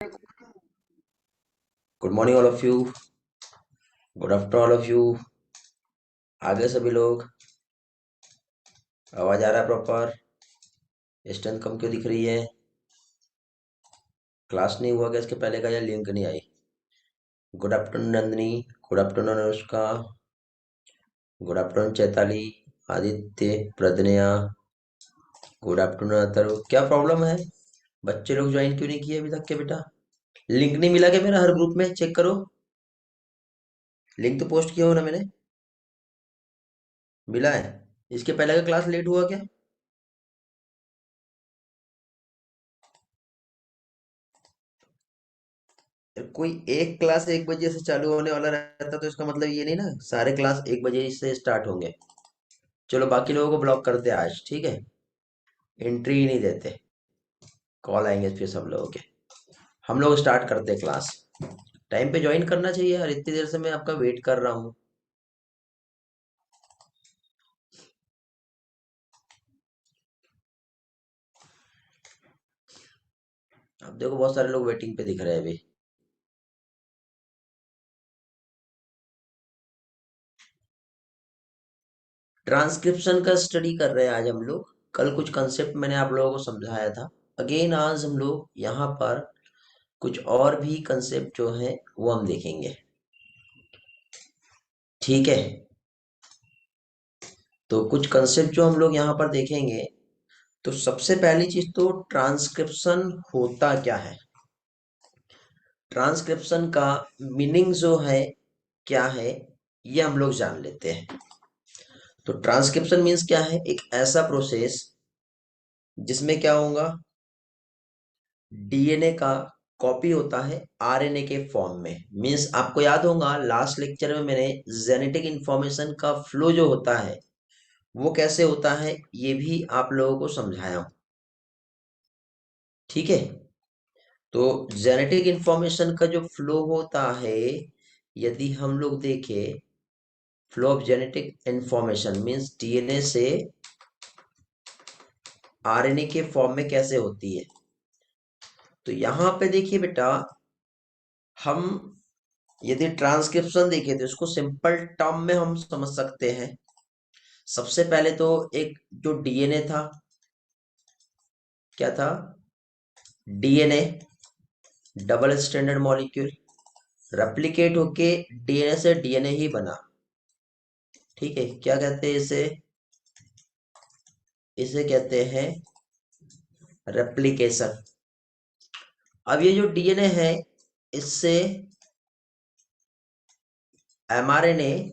Good morning all of you. Good afternoon all of you. आगे सभी लोग, आवाज आ रहा है प्रॉपर? स्ट्रेंथ कम क्यों दिख रही है? क्लास नहीं हुआ क्या इसके पहले का, या लिंक नहीं आई? Good afternoon Nandini. Good afternoon Anushka. Good afternoon Chaitali, Aditya, Pradnya. Good afternoon Atharva. क्या प्रॉब्लम है? बच्चे लोग ज्वाइन क्यों नहीं किए अभी तक के बेटा? लिंक नहीं मिला क्या मेरा? हर ग्रुप में चेक करो, लिंक तो पोस्ट किया हो ना मैंने। मिला है? इसके पहले का क्लास लेट हुआ क्या? कोई एक क्लास 1 बजे से चालू होने वाला रहता तो इसका मतलब ये नहीं ना सारे क्लास 1 बजे से स्टार्ट होंगे। चलो बाकी लोगों को ब्लॉक करते हैं आज, ठीक है? एंट्री ही नहीं देते, कॉल आएंगे फिर सब लोगों के। हम लोग स्टार्ट करते हैं क्लास। टाइम पे ज्वाइन करना चाहिए यार, इतनी देर से मैं आपका वेट कर रहा हूँ। अब देखो बहुत सारे लोग वेटिंग पे दिख रहे हैं अभी। ट्रांसक्रिप्शन का स्टडी कर रहे हैं आज हम लोग। कल कुछ कंसेप्ट मैंने आप लोगों को समझाया था। अगेन आज हम लोग यहाँ पर कुछ और भी कंसेप्ट जो है वो हम देखेंगे, ठीक है? तो कुछ कंसेप्ट जो हम लोग यहाँ पर देखेंगे, तो सबसे पहली चीज तो ट्रांसक्रिप्शन होता क्या है। ट्रांसक्रिप्शन का मीनिंग जो है क्या है, ये हम लोग जान लेते हैं। तो ट्रांसक्रिप्शन मीन्स क्या है? एक ऐसा प्रोसेस जिसमें क्या होगा, डीएनए का कॉपी होता है आरएनए के फॉर्म में। मीन्स आपको याद होगा लास्ट लेक्चर में मैंने जेनेटिक इंफॉर्मेशन का फ्लो जो होता है वो कैसे होता है ये भी आप लोगों को समझाया हूं, ठीक है? तो जेनेटिक इंफॉर्मेशन का जो फ्लो होता है, यदि हम लोग देखें, flow of genetic information means DNA से आरएनए के फॉर्म में कैसे होती है। तो यहां पे देखिए बेटा, हम यदि ट्रांसक्रिप्शन देखें तो इसको सिंपल टर्म में हम समझ सकते हैं। सबसे पहले तो एक जो डीएनए था, क्या था? DNA double standard molecule, replicate होके डीएनए से डीएनए ही बना, ठीक है? क्या कहते हैं इसे? इसे कहते हैं रेप्लिकेशन। अब ये जो डीएनए है, इससे एमआरएनए,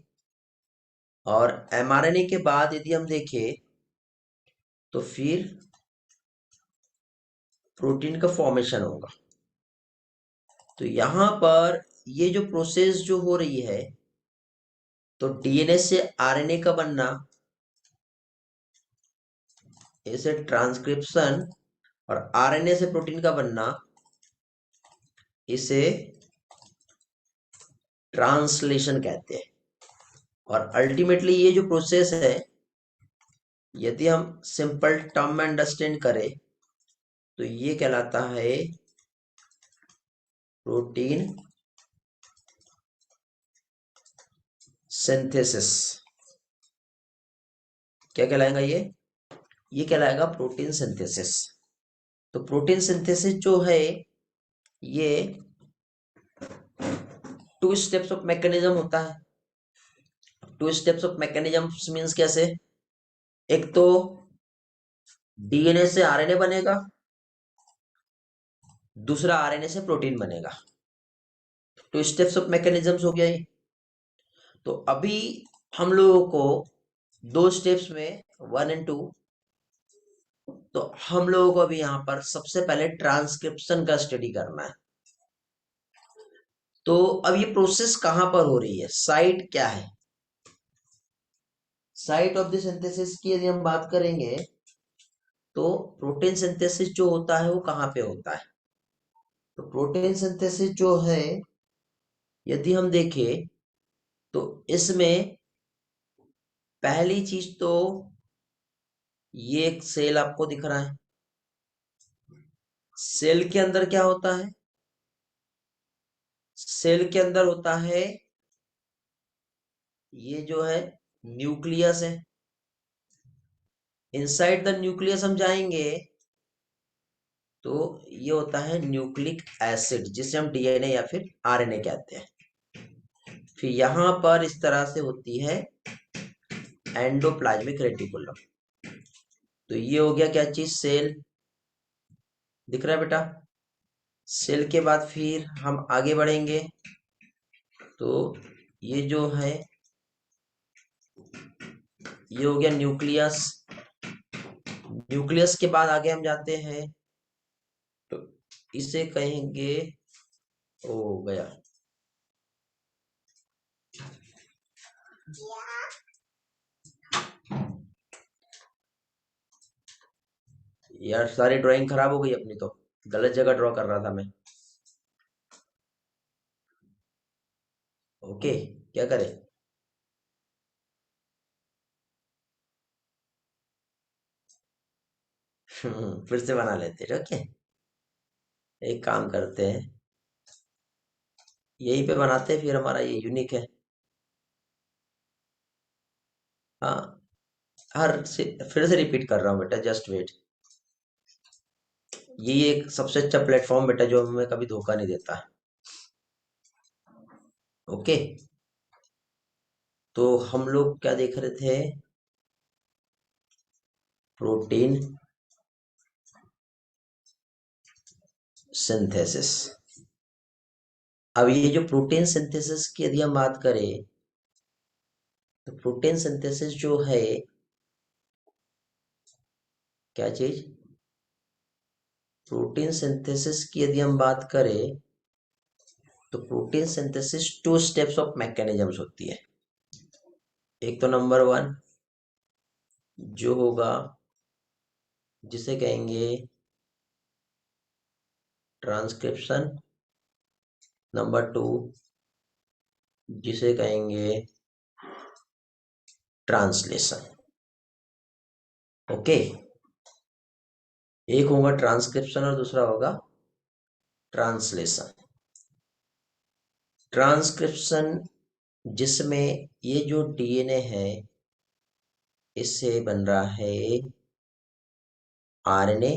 और एमआरएनए के बाद यदि हम देखें तो फिर प्रोटीन का फॉर्मेशन होगा। तो यहां पर ये जो प्रोसेस जो हो रही है, तो डीएनए से आरएनए का बनना, इसे ट्रांसक्रिप्शन, और आरएनए से प्रोटीन का बनना, इसे ट्रांसलेशन कहते हैं। और अल्टीमेटली ये जो प्रोसेस है, यदि हम सिंपल टर्म में अंडरस्टैंड करें तो ये कहलाता है प्रोटीन सिंथेसिस। क्या कहलाएगा ये कहलाएगा प्रोटीन सिंथेसिस। तो प्रोटीन सिंथेसिस जो है, ये 2 स्टेप्स ऑफ मैकेनिज्म होता है। 2 स्टेप्स ऑफ मैकेनिज्म मीन्स कैसे? एक तो डीएनए से आरएनए बनेगा, दूसरा आरएनए से प्रोटीन बनेगा। 2 स्टेप्स ऑफ मैकेनिज्म हो गया ये। तो अभी हम लोगों को 2 स्टेप्स में 1 और 2, तो हम लोगों को अभी यहाँ पर सबसे पहले ट्रांसक्रिप्शन का स्टडी करना है। तो अब ये प्रोसेस कहां पर हो रही है, साइट क्या है? साइट ऑफ द सिंथेसिस की यदि हम बात करेंगे, तो प्रोटीन सिंथेसिस जो होता है वो कहाँ पे होता है? तो प्रोटीन सिंथेसिस जो है, यदि हम देखें तो इसमें पहली चीज तो ये एक सेल आपको दिख रहा है। सेल के अंदर क्या होता है? सेल के अंदर होता है, ये जो है न्यूक्लियस है। इनसाइड द न्यूक्लियस हम जाएंगे तो ये होता है न्यूक्लिक एसिड, जिसे हम डीएनए या फिर आरएनए कहते हैं। फिर यहां पर इस तरह से होती है एंडोप्लाज्मिक रेटिकुलम। तो ये हो गया क्या चीज, सेल। दिख रहा है बेटा? सेल के बाद फिर हम आगे बढ़ेंगे तो ये जो है ये हो गया न्यूक्लियस। न्यूक्लियस के बाद आगे हम जाते हैं तो इसे कहेंगे, हो गया यार, सारी ड्राइंग खराब हो गई अपनी तो, गलत जगह ड्रॉ कर रहा था मैं। ओके, क्या करें? फिर से बना लेते हैं, ओके। एक काम करते हैं, यहीं पे बनाते हैं, फिर हमारा ये यूनिक है। हाँ, फिर से रिपीट कर रहा हूँ बेटा, जस्ट वेट। ये एक सबसे अच्छा प्लेटफॉर्म बेटा, जो हमें कभी धोखा नहीं देता। ओके, तो हम लोग क्या देख रहे थे? Protein synthesis. अब ये जो प्रोटीन सिंथेसिस की यदि हम बात करें, तो प्रोटीन सिंथेसिस जो है, क्या चीज, प्रोटीन सिंथेसिस की यदि हम बात करें तो protein synthesis two steps of mechanisms होती है। एक तो नंबर वन जो होगा, जिसे कहेंगे ट्रांसक्रिप्शन। नंबर टू जिसे कहेंगे ट्रांसलेशन। ओके, एक होगा ट्रांसक्रिप्शन और दूसरा होगा ट्रांसलेशन। ट्रांसक्रिप्शन जिसमें ये जो डीएनए है, इससे बन रहा है आरएनए,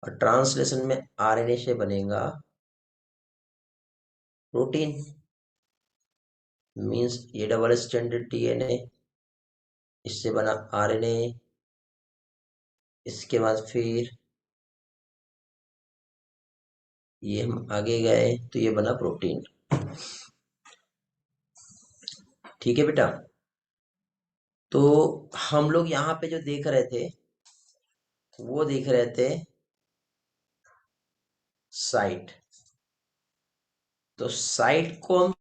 और ट्रांसलेशन में आरएनए से बनेगा प्रोटीन। मींस ये डबल स्टैंडर्ड डीएनए, इससे बना आरएनए, इसके बाद फिर ये हम आगे गए तो ये बना प्रोटीन। ठीक है बेटा? तो हम लोग यहाँ पे जो देख रहे थे, वो देख रहे थे साइट। तो साइट को हम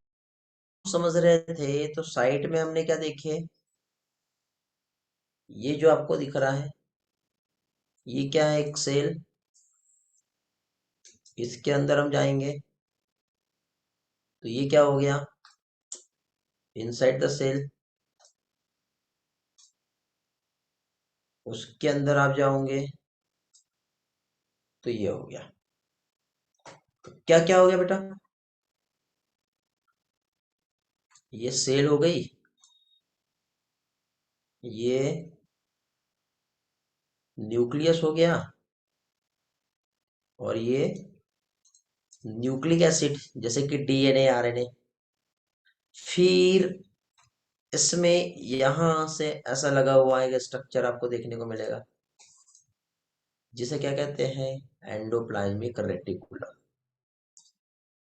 समझ रहे थे, तो साइट में हमने क्या देखे, ये जो आपको दिख रहा है, ये क्या है, एक सेल। इसके अंदर हम जाएंगे तो ये क्या हो गया, इनसाइड द सेल। उसके अंदर आप जाओगे तो ये हो गया। क्या क्या हो गया बेटा? ये सेल हो गई, ये न्यूक्लियस हो गया, और ये न्यूक्लिक एसिड, जैसे कि डीएनए आरएनए। फिर इसमें यहां से ऐसा लगा हुआ है स्ट्रक्चर आपको देखने को मिलेगा, जिसे क्या कहते हैं, एंडोप्लाज्मिक रेटिकुलम।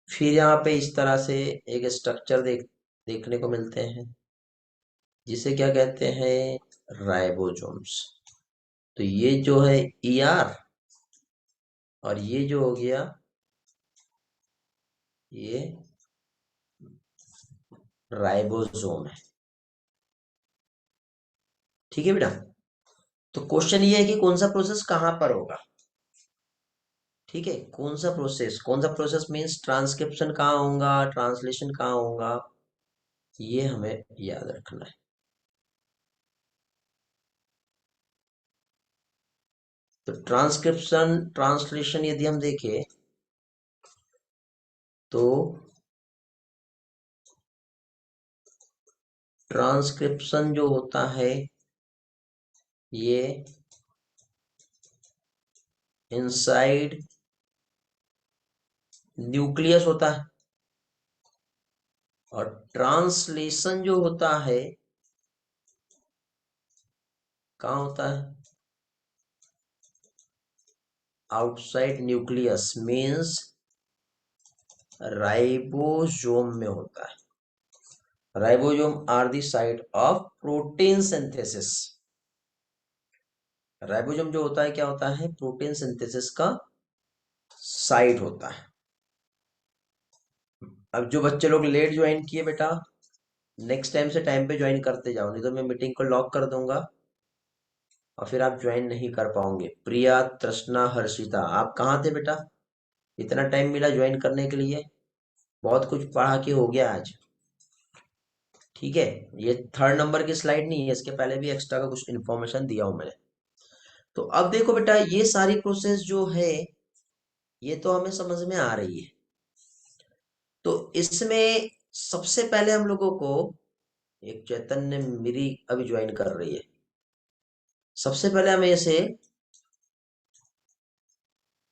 फिर यहाँ पे इस तरह से एक स्ट्रक्चर देखने को मिलते हैं, जिसे क्या कहते हैं, राइबोसोम्स। तो ये जो है ईआर, और ये जो हो गया ये राइबोसोम है। ठीक है बेटा? तो क्वेश्चन ये है कि कौन सा प्रोसेस कहां पर होगा। ठीक है, कौन सा प्रोसेस मींस ट्रांसक्रिप्शन कहाँ होगा, ट्रांसलेशन कहाँ होगा, ये हमें याद रखना है। तो ट्रांसक्रिप्शन ट्रांसलेशन यदि हम देखें तो ट्रांसक्रिप्शन जो होता है ये इनसाइड न्यूक्लियस होता है, और ट्रांसलेशन जो होता है कहाँ होता है? आउटसाइड न्यूक्लियस मीन्स राइबोसोम में होता है। Ribosome are the site of protein synthesis. Ribosome जो होता है क्या होता है? प्रोटीन सिंथेसिस का साइट होता है। अब जो बच्चे लोग लेट ज्वाइन किए बेटा, नेक्स्ट टाइम से टाइम पे ज्वाइन करते जाओ, नहीं तो मैं मीटिंग को लॉक कर दूंगा और फिर आप ज्वाइन नहीं कर पाओगे। प्रिया, तृष्णा, हर्षिता, आप कहाँ थे बेटा? इतना टाइम मिला ज्वाइन करने के लिए? बहुत कुछ पढ़ा के हो गया आज। ठीक है, ये 3rd नंबर की स्लाइड नहीं है, इसके पहले भी एक्स्ट्रा का कुछ इन्फॉर्मेशन दिया हूं मैंने। तो अब देखो बेटा, ये सारी प्रोसेस जो है ये तो हमें समझ में आ रही है। तो इसमें सबसे पहले हम लोगों को, एक चैतन्य मेरी अभी ज्वाइन कर रही है, सबसे पहले हमें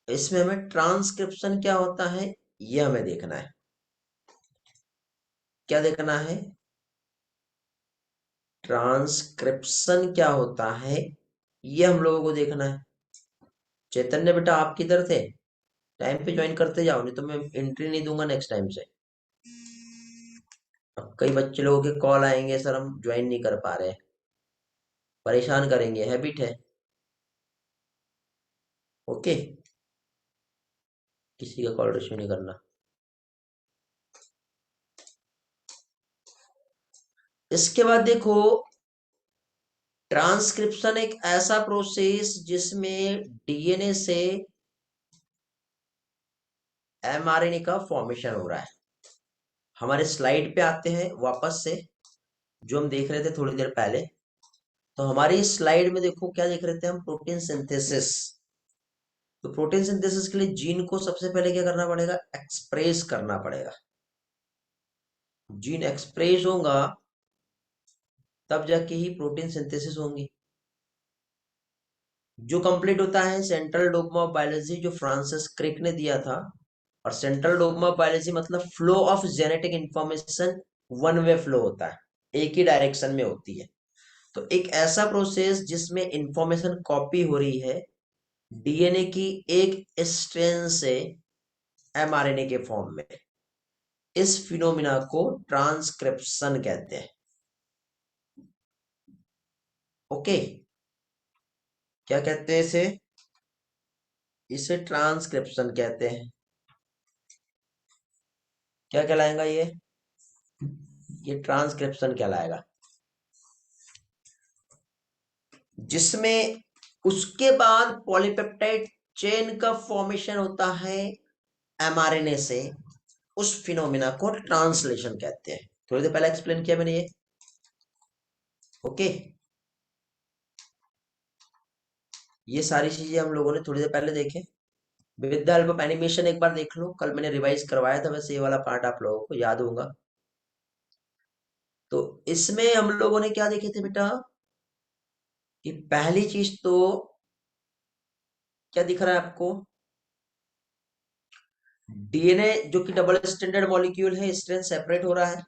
इसमें हमें ट्रांसक्रिप्शन क्या होता है ये हमें देखना है। क्या देखना है? ट्रांसक्रिप्शन क्या होता है ये हम लोगों को देखना है। चैतन्य बेटा आप किधर थे? टाइम पे ज्वाइन करते जाओ, नहीं तो मैं एंट्री नहीं दूंगा नेक्स्ट टाइम से। अब कई बच्चे लोगों के कॉल आएंगे, सर हम ज्वाइन नहीं कर पा रहे, परेशान करेंगे, हैबिट है। ओके, किसी का कॉल रिसीव नहीं करना। इसके बाद देखो, ट्रांसक्रिप्शन एक ऐसा प्रोसेस जिसमें डीएनए से एमआरएनए का फॉर्मेशन हो रहा है। हमारे स्लाइड पे आते हैं वापस से, जो हम देख रहे थे थोड़ी देर पहले। तो हमारी स्लाइड में देखो क्या देख रहे थे हम? Protein synthesis. तो प्रोटीन सिंथेसिस के लिए जीन को सबसे पहले क्या करना पड़ेगा? एक्सप्रेस करना पड़ेगा। जीन एक्सप्रेस होगा तब जाके ही प्रोटीन सिंथेसिस होंगी, जो कंप्लीट होता है सेंट्रल डोग्मा ऑफ बायोलॉजी जो फ्रांसिस क्रिक ने दिया था। और सेंट्रल डोग्मा ऑफ बायोलॉजी मतलब flow of genetic information one way flow होता है, एक ही डायरेक्शन में होती है। तो एक ऐसा प्रोसेस जिसमें इंफॉर्मेशन कॉपी हो रही है डीएनए की एक स्ट्रैंड से एमआरएनए के फॉर्म में, इस फिनोमिना को ट्रांसक्रिप्शन कहते हैं। ओके, क्या कहते हैं इसे? इसे ट्रांसक्रिप्शन कहते हैं। क्या कहलाएगा ये ट्रांसक्रिप्शन कहलाएगा, जिसमें उसके बाद पॉलीपेप्टाइड चेन का फॉर्मेशन होता है एमआरएनए से। उस फिनोमिना को ट्रांसलेशन कहते हैं। थोड़ी देर पहले एक्सप्लेन किया मैंने ये। ओके, ये सारी चीजें हम लोगों ने थोड़ी देर पहले देखे। With the help of animation एक बार देख लो, कल मैंने रिवाइज करवाया था, वैसे ये वाला पार्ट आप लोगों को याद होगा। तो इसमें हम लोगों ने क्या देखे थे बेटा? कि पहली चीज तो क्या दिख रहा है आपको? डीएनए जो कि डबल स्टैंडर्ड मॉलिक्यूल है, स्ट्रैंड सेपरेट हो रहा है।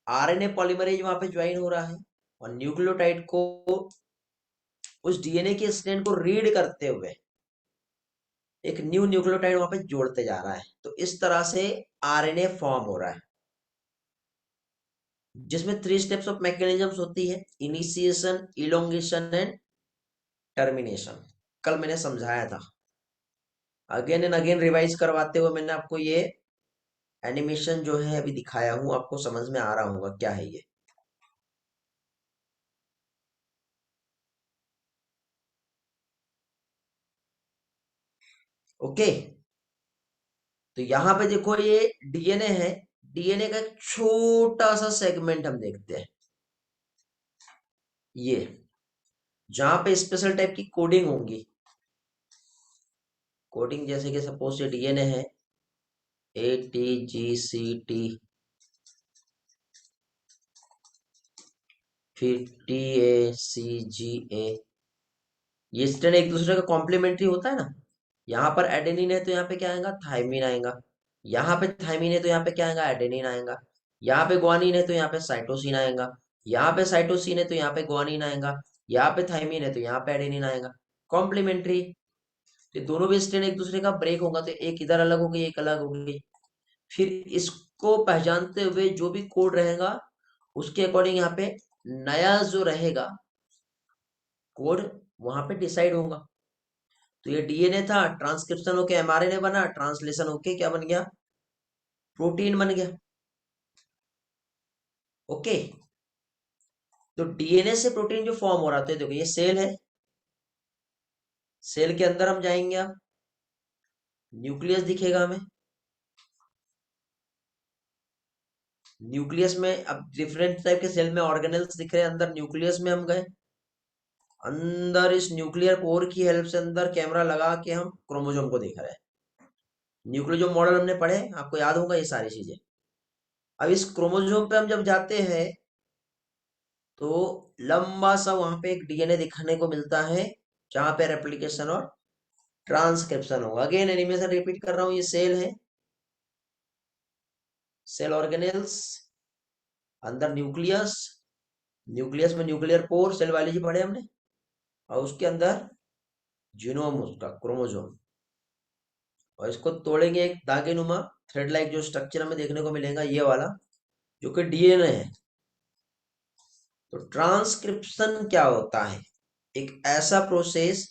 आरएनए पॉलीमरेज वहां पे ज्वाइन हो रहा है, और न्यूक्लियोटाइड को उस डीएनए के स्ट्रैंड को रीड करते हुए एक न्यू न्यूक्लियोटाइड वहां पे जोड़ते जा रहा है। तो इस तरह से आरएनए फॉर्म हो रहा है, जिसमें 3 स्टेप्स ऑफ मैकेनिज्म्स होती है: इनिशिएशन, इलोंगेशन एंड टर्मिनेशन। कल मैंने समझाया था, अगेन एंड अगेन रिवाइज करवाते हुए मैंने आपको ये एनिमेशन जो है अभी दिखाया हूं, आपको समझ में आ रहा होगा क्या है ये। ओके, तो यहां पे देखो ये डीएनए है। डीएनए का एक छोटा सा सेगमेंट हम देखते हैं, ये जहां पे स्पेशल टाइप की कोडिंग होंगी। कोडिंग जैसे कि सपोज ये डीएनए है, ATGCT, फिर TACGA, ये स्ट्रैंड एक दूसरे का कॉम्प्लीमेंट्री होता है ना। यहाँ पर एडेनिन है तो यहाँ पे क्या आएगा, थाइमिन आएगा। यहाँ पे थाइमिन है तो यहाँ पे क्या आएगा, एडेनिन आएगा। यहाँ पे ग्वानिन है तो यहाँ पे साइटोसिन आएगा। यहाँ पे साइटोसिन है तो यहाँ पे ग्वानिन आएगा। यहाँ पे थाइमिन है तो यहाँ पे एडेनिन आएगा। कॉम्प्लीमेंट्री। तो दोनों भी स्ट्रैंड एक दूसरे का ब्रेक होगा तो एक इधर अलग हो गई, एक अलग हो गई। फिर इसको पहचानते हुए जो भी कोड रहेगा उसके अकॉर्डिंग यहाँ पे नया जो रहेगा कोड वहां पे डिसाइड होगा। तो ये डीएनए था, ट्रांसक्रिप्शन होके एमआरएनए बना, ट्रांसलेशन होके क्या बन गया, प्रोटीन बन गया। ओके। तो डीएनए से प्रोटीन जो फॉर्म हो रहा था, देखो ये सेल है। सेल के अंदर हम जाएंगे, अब न्यूक्लियस दिखेगा हमें। न्यूक्लियस में अब डिफरेंट टाइप के सेल में ऑर्गेनेल्स दिख रहे हैं। अंदर न्यूक्लियस में हम गए। अंदर इस न्यूक्लियर पोर की हेल्प से अंदर कैमरा लगा के हम क्रोमोसोम को देख रहे हैं। न्यूक्लियोजोम मॉडल हमने पढ़े, आपको याद होगा ये सारी चीजें। अब इस क्रोमोसोम पे हम जब जाते हैं तो लंबा सा वहां पे एक डीएनए दिखने को मिलता है, जहां पे रेप्लिकेशन और ट्रांसक्रिप्शन होगा। अगेन एनिमेशन रिपीट कर रहा हूँ, ये सेल है, सेल ऑर्गेनेल्स, अंदर न्यूक्लियस, न्यूक्लियस में न्यूक्लियर पोर, सेल बायोलॉजी पढ़े हमने। और उसके अंदर जीनोम, उसका क्रोमोसोम। और इसको तोड़ेंगे, एक धागे नुमा थ्रेड लाइक जो स्ट्रक्चर हमें देखने को मिलेगा ये वाला, जो कि डीएनए है। तो ट्रांसक्रिप्शन क्या होता है, एक ऐसा प्रोसेस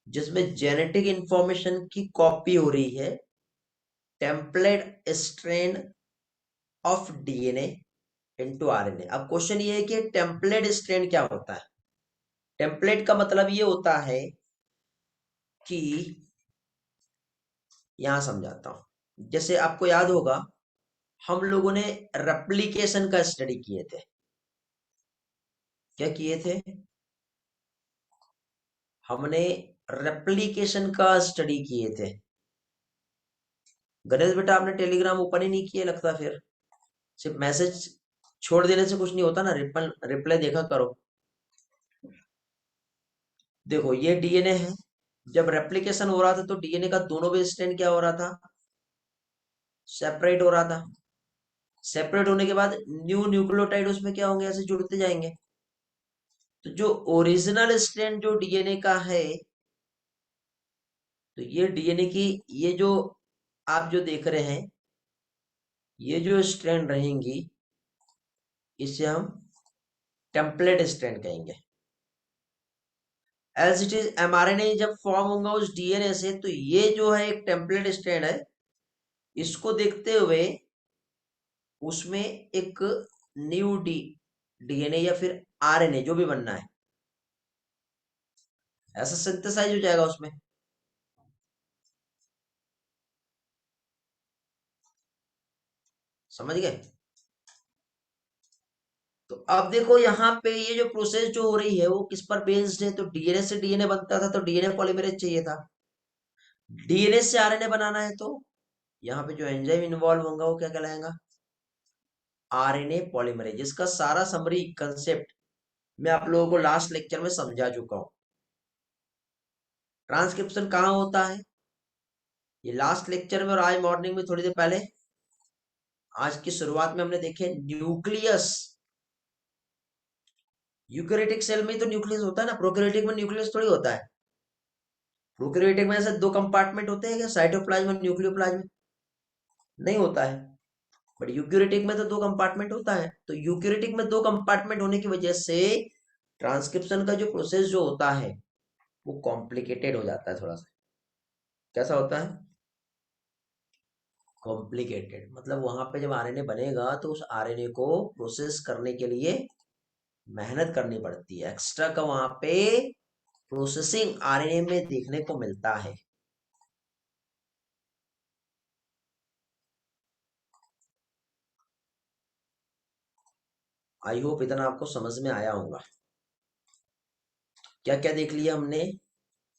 जिसमें जेनेटिक इंफॉर्मेशन की कॉपी हो रही है, template strand of DNA into RNA. अब क्वेश्चन ये है कि टेम्पलेट स्ट्रैंड क्या होता है। टेम्पलेट का मतलब ये होता है कि, यहां समझाता हूं। जैसे आपको याद होगा हम लोगों ने रेप्लिकेशन का स्टडी किए थे। क्या किए थे, हमने रेप्लिकेशन का स्टडी किए थे। गणेश बेटा आपने टेलीग्राम ओपन ही नहीं किया लगता, फिर सिर्फ मैसेज छोड़ देने से कुछ नहीं होता ना, रिप्लाई देखा करो। देखो ये डीएनए है, जब रेप्लिकेशन हो रहा था तो डीएनए का दोनों भी स्ट्रैंड क्या हो रहा था, सेपरेट हो रहा था। सेपरेट होने के बाद न्यू न्यूक्लियोटाइड उसमें क्या होंगे, ऐसे जुड़ते जाएंगे। तो जो ओरिजिनल स्ट्रैंड जो डीएनए का है, तो ये डीएनए की, ये जो आप जो देख रहे हैं, ये जो स्ट्रैंड रहेंगी इसे हम टेम्पलेट स्ट्रैंड कहेंगे। एज इट इज एमआरएनए जब फॉर्म होगा उस डीएनए से, तो ये जो है एक टेम्पलेट स्ट्रैंड है। इसको देखते हुए उसमें एक न्यू डीएनए या फिर आरएनए जो भी बनना है, ऐसा सिंथेसाइज हो जाएगा उसमें। समझ गए। तो अब देखो यहाँ पे ये जो प्रोसेस जो हो रही है वो किस पर बेस्ड है, तो डीएनए से डीएनए बनता था तो डीएनए पॉलीमरेज चाहिए था। डीएनए से आरएनए बनाना है तो यहाँ पे जो एंजाइम इन्वॉल्व होगा वो क्या कहलाएगा, आरएनए पॉलीमरेज। इसका सारा समरी कंसेप्ट मैं आप लोगों को लास्ट लेक्चर में समझा चुका हूँ। ट्रांसक्रिप्शन कहाँ होता है ये लास्ट लेक्चर में, और आज मॉर्निंग में थोड़ी देर पहले, आज की शुरुआत में हमने देखे न्यूक्लियस। यूकेरियोटिक सेल में ही तो न्यूक्लियस होता है ना, प्रोकैरियोटिक में न्यूक्लियस थोड़ी होता है। प्रोकैरियोटिक में ऐसे दो कंपार्टमेंट होते हैं क्या, साइटोप्लाज्म और न्यूक्लियोप्लाज्म, नहीं होता है। बट यूकेरियोटिक में तो दो कंपार्टमेंट होता है। तो यूकेरियोटिक में दो कंपार्टमेंट होने की वजह से ट्रांसक्रिप्शन का जो प्रोसेस जो होता है वो कॉम्प्लिकेटेड हो जाता है थोड़ा सा। कैसा होता है, कॉम्प्लिकेटेड। मतलब वहां पे जब आरएनए बनेगा तो उस आरएनए को प्रोसेस करने के लिए मेहनत करनी पड़ती है, एक्स्ट्रा का वहां पे प्रोसेसिंग आरएनए में देखने को मिलता है। आई होप इतना आपको समझ में आया होगा। क्या क्या देख लिया हमने।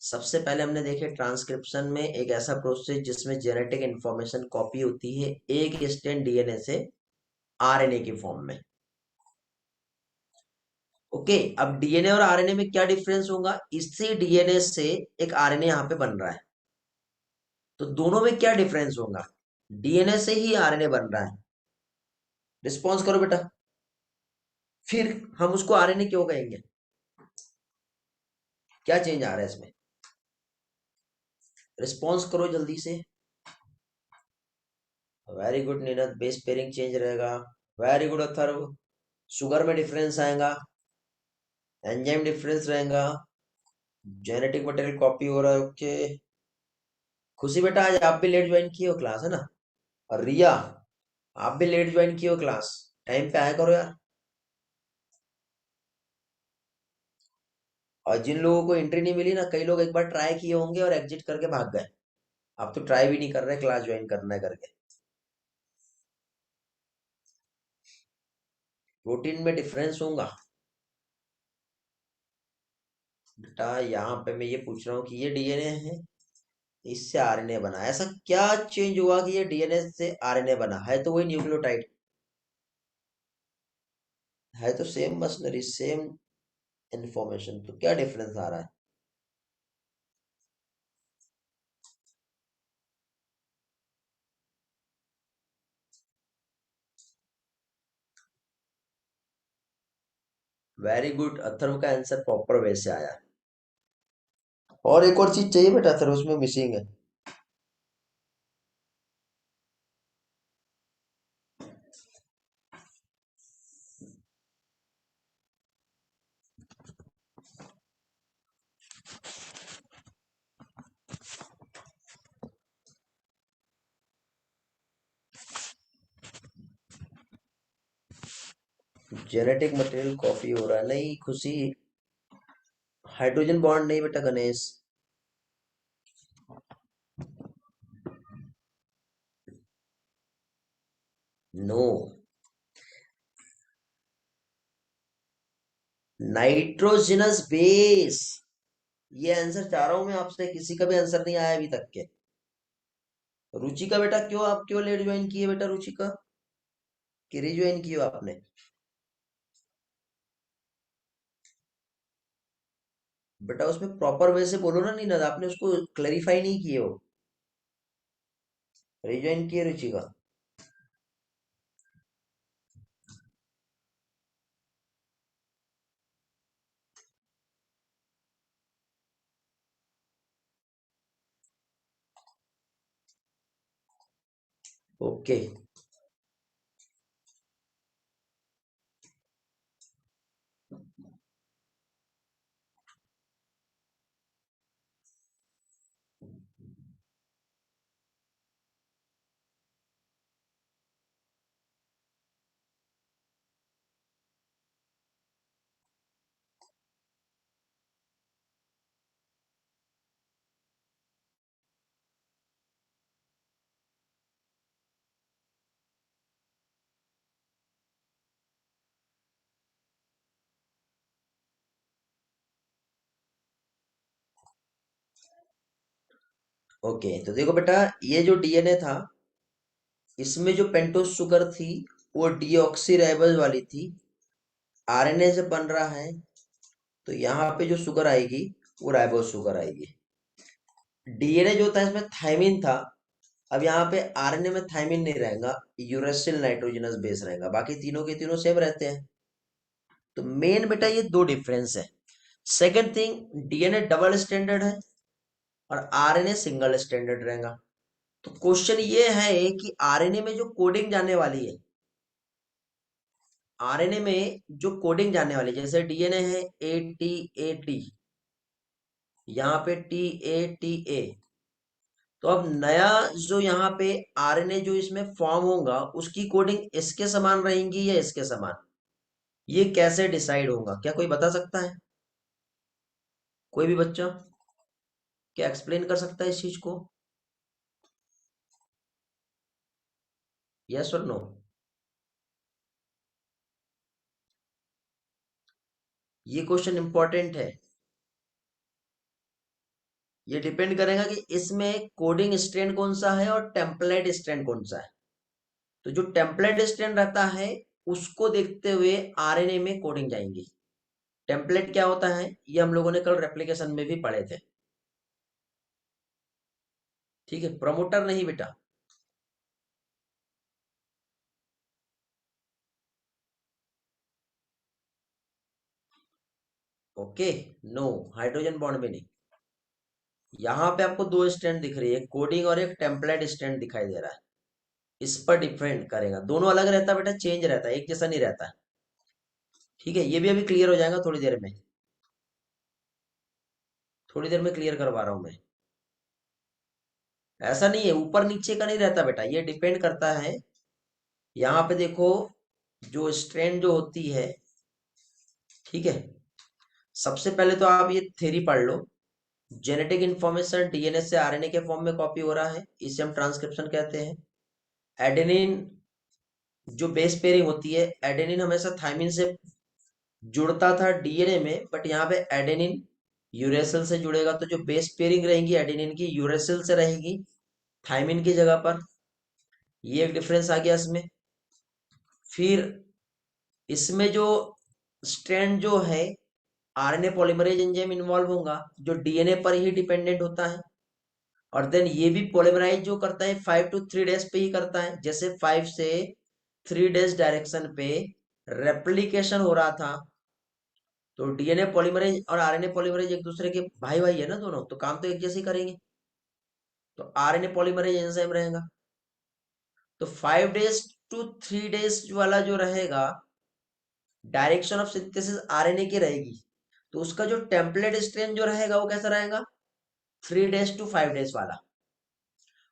सबसे पहले हमने देखे ट्रांसक्रिप्शन में एक ऐसा प्रोसेस जिसमें जेनेटिक इंफॉर्मेशन कॉपी होती है एक स्ट्रैंड डीएनए से आरएनए की फॉर्म में। ओके, अब डीएनए और आरएनए में क्या डिफरेंस होगा? इसी डीएनए से एक आरएनए यहाँ पे बन रहा है, तो दोनों में क्या डिफरेंस होगा? डीएनए से ही आरएनए बन रहा है। रिस्पॉन्स करो बेटा, फिर हम उसको आरएनए क्यों कहेंगे? क्या चेंज आ रहा है इसमें? रिस्पॉन्स करो जल्दी से। Very good Neeraj, base pairing change रहेगा। वेरी गुड अथर्व, शुगर में डिफरेंस आएगा, एंजाइम डिफरेंस रहेगा, जेनेटिक मटेरियल कॉपी हो रहा है। ओके खुशी बेटा, आज आप भी लेट ज्वाइन किए हो क्लास, है ना? और रिया, आप भी लेट ज्वाइन किए हो क्लास, टाइम पे आया करो यार। और जिन लोगों को एंट्री नहीं मिली ना, कई लोग एक बार ट्राई किए होंगे और एग्जिट करके भाग गए। आप तो ट्राई भी नहीं कर रहे क्लास ज्वाइन करना है करके। प्रोटीन में डिफरेंस होगा बेटा। यहाँ पे मैं ये पूछ रहा हूँ कि ये डीएनए है, इससे आरएनए बना, ऐसा क्या चेंज हुआ कि ये डीएनए से आरएनए बना? है तो वही न्यूक्लियोटाइड, है तो सेम मशीनरी, सेम इंफॉर्मेशन, तो क्या डिफरेंस आ रहा है? वेरी गुड अथर्व, का आंसर प्रॉपर वे से आया। और एक और चीज चाहिए बेटा अथर्व, उसमें मिसिंग है। जेनेटिक मटेरियल कॉपी हो रहा है? नहीं खुशी, हाइड्रोजन बॉन्ड नहीं बेटा गणेश। No, nitrogenous base. ये आंसर चाह रहा हूं मैं आपसे, किसी का भी आंसर नहीं आया अभी तक के। रुचिका बेटा, क्यों आप क्यों लेट ज्वाइन किए बेटा? रुचिका, कि रिज्वाइन किए हो आपने? बेटा उसमें प्रॉपर वे से बोलो ना नीरज, आपने उसको क्लैरिफाई नहीं किए हो। रिज्वाइन किए रुचिका? ओके ओके, तो देखो बेटा, ये जो डीएनए था, इसमें जो पेंटोस शुगर थी वो डीऑक्सी राइबोज वाली थी। आरएनए से बन रहा है, तो यहाँ पे जो शुगर आएगी वो राइबोज शुगर आएगी। डीएनए जो था इसमें थायमिन था, अब यहाँ पे आरएनए में थायमिन नहीं रहेगा, यूरेसिल नाइट्रोजनस बेस रहेगा, बाकी तीनों के तीनों सेम रहते हैं। तो मेन बेटा ये दो डिफरेंस है। Second thing, DNA double standard है और आरएनए सिंगल स्टैंडर्ड रहेगा। तो क्वेश्चन ये है कि आरएनए में जो कोडिंग जाने वाली है, आरएनए में जो कोडिंग जाने वाली है, जैसे डीएनए है ए टी ए टी, यहाँ पे टी टी ए, तो अब नया जो यहाँ पे आरएनए जो इसमें फॉर्म होगा उसकी कोडिंग इसके समान रहेंगी या इसके समान? ये कैसे डिसाइड होगा, क्या कोई बता सकता है? कोई भी बच्चा क्या एक्सप्लेन कर सकता है इस चीज को? यस और नो? ये क्वेश्चन इंपॉर्टेंट है। ये डिपेंड करेगा कि इसमें कोडिंग स्ट्रैंड कौन सा है और टेम्पलेट स्ट्रैंड कौन सा है। तो जो टेम्पलेट स्ट्रैंड रहता है उसको देखते हुए आरएनए में कोडिंग जाएंगी। टेम्पलेट क्या होता है ये हम लोगों ने कल रेप्लिकेशन में भी पढ़े थे। ठीक है, प्रमोटर नहीं बेटा। ओके, नो, हाइड्रोजन बॉन्ड में नहीं। यहाँ पे आपको दो स्टैंड दिख रही है, कोडिंग और एक टेम्पलेट स्टैंड दिखाई दे रहा है। इस पर डिपेंड करेगा, दोनों अलग रहता है बेटा, चेंज रहता है, एक जैसा नहीं रहता है। ठीक है, ये भी अभी क्लियर हो जाएगा थोड़ी देर में, थोड़ी देर में क्लियर करवा रहा हूं मैं। ऐसा नहीं है, ऊपर नीचे का नहीं रहता बेटा, ये डिपेंड करता है। यहाँ पे देखो, जो स्ट्रेंड जो होती है, ठीक है, सबसे पहले तो आप ये थ्योरी पढ़ लो। जेनेटिक इंफॉर्मेशन डीएनए से आरएनए के फॉर्म में कॉपी हो रहा है, इसे हम ट्रांसक्रिप्शन कहते हैं। एडेनिन जो बेस पेयरिंग होती है, एडेनिन हमेशा थाइमिन से जुड़ता था डीएनए में, बट यहाँ पे एडेनिन यूरेसिल से जुड़ेगा, तो जो बेस पेयरिंग रहेगी एडेनिन की यूरेसिल से रहेगी थाइमिन की जगह पर। ये एक डिफरेंस आ गया इसमें। फिर इसमें जो स्ट्रैंड जो है, आरएनए पॉलीमरेज एंजाइम इन्वॉल्व होगा जो डीएनए पर ही डिपेंडेंट होता है। और देन ये भी पॉलीमराइज जो करता है 5 to 3 days पे ही करता है। जैसे 5 से 3 days डायरेक्शन पे रेप्लिकेशन हो रहा था, तो डीएनए पॉलीमरेज और आरएनए पॉलीमरेज एक दूसरे के भाई भाई है ना दोनों, तो काम तो एक जैसे ही करेंगे। तो आरएनए पॉलीमरेज एंजाइम रहेगा, तो 5 days to 3 days वाला जो रहेगा, डायरेक्शन ऑफ सिंथेसिस आरएनए की रहेगी। तो उसका जो टेम्पलेट स्ट्रेन जो रहेगा वो कैसा रहेगा, 3 days to 5 days वाला।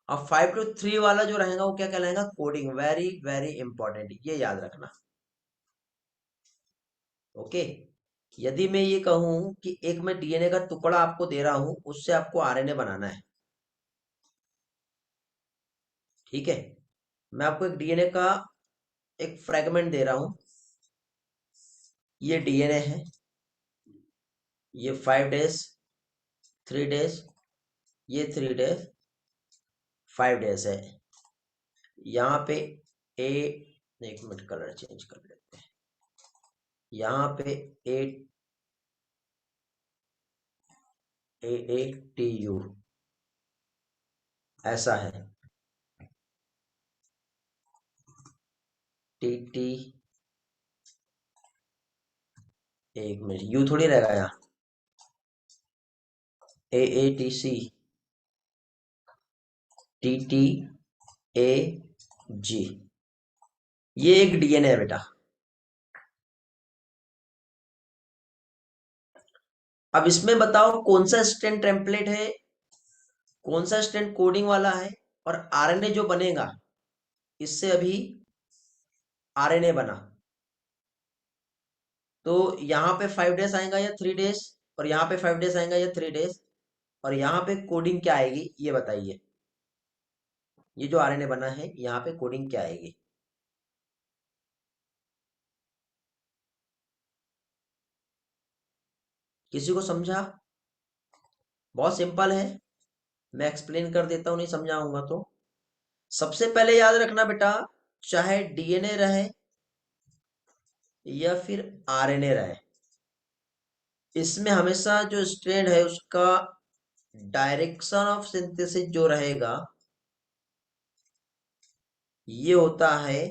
और 5 to 3 वाला जो रहेगा वो क्या कहलाएगा, कोडिंग। वेरी वेरी इंपॉर्टेंट, ये याद रखना। ओके, यदि मैं ये कहूं कि एक मैं डीएनए का टुकड़ा आपको दे रहा हूं, उससे आपको आरएनए बनाना है, ठीक है, मैं आपको एक डीएनए का एक फ्रेगमेंट दे रहा हूं, ये डीएनए है, ये 5 days 3 days, ये 3 days 5 days है। यहाँ पे ए, एक मिनट कलर चेंज कर लेते हैं, यहाँ पे ए, AATU ऐसा है, TT, एक मिनट, यू थोड़ी रहेगा यहाँ, AATC, TTAG, ये एक डीएनए है बेटा। अब इसमें बताओ कौन सा स्ट्रैंड टेम्पलेट है, कौन सा स्ट्रैंड कोडिंग वाला है, और आरएनए जो बनेगा इससे अभी आरएनए बना, तो यहाँ पे 5 days आएगा या 3 days, और यहाँ पे 5 days आएगा या 3 days, और यहाँ पे कोडिंग क्या आएगी ये बताइए। ये जो आरएनए बना है यहाँ पे कोडिंग क्या आएगी, किसी को समझा? बहुत सिंपल है, मैं एक्सप्लेन कर देता हूँ, नहीं समझाऊंगा तो। सबसे पहले याद रखना बेटा, चाहे डीएनए रहे या फिर आरएनए रहे, इसमें हमेशा जो स्ट्रैंड है उसका डायरेक्शन ऑफ सिंथेसिस जो रहेगा, ये होता है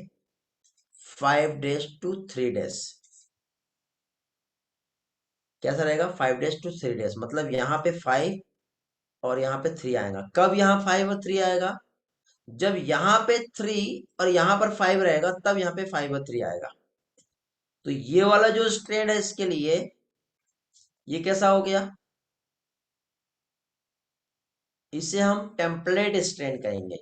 5 days to 3 days। कैसा रहेगा, 5 days to 3 days, मतलब यहाँ पे 5 और यहाँ पे 3 आएगा। कब यहाँ 5 और 3 आएगा, जब यहाँ पे 3 और यहाँ पर 5 रहेगा, तब यहाँ पे 5 और 3 आएगा। तो ये वाला जो स्ट्रैंड है इसके लिए ये कैसा हो गया, इसे हम टेम्पलेट स्ट्रैंड कहेंगे।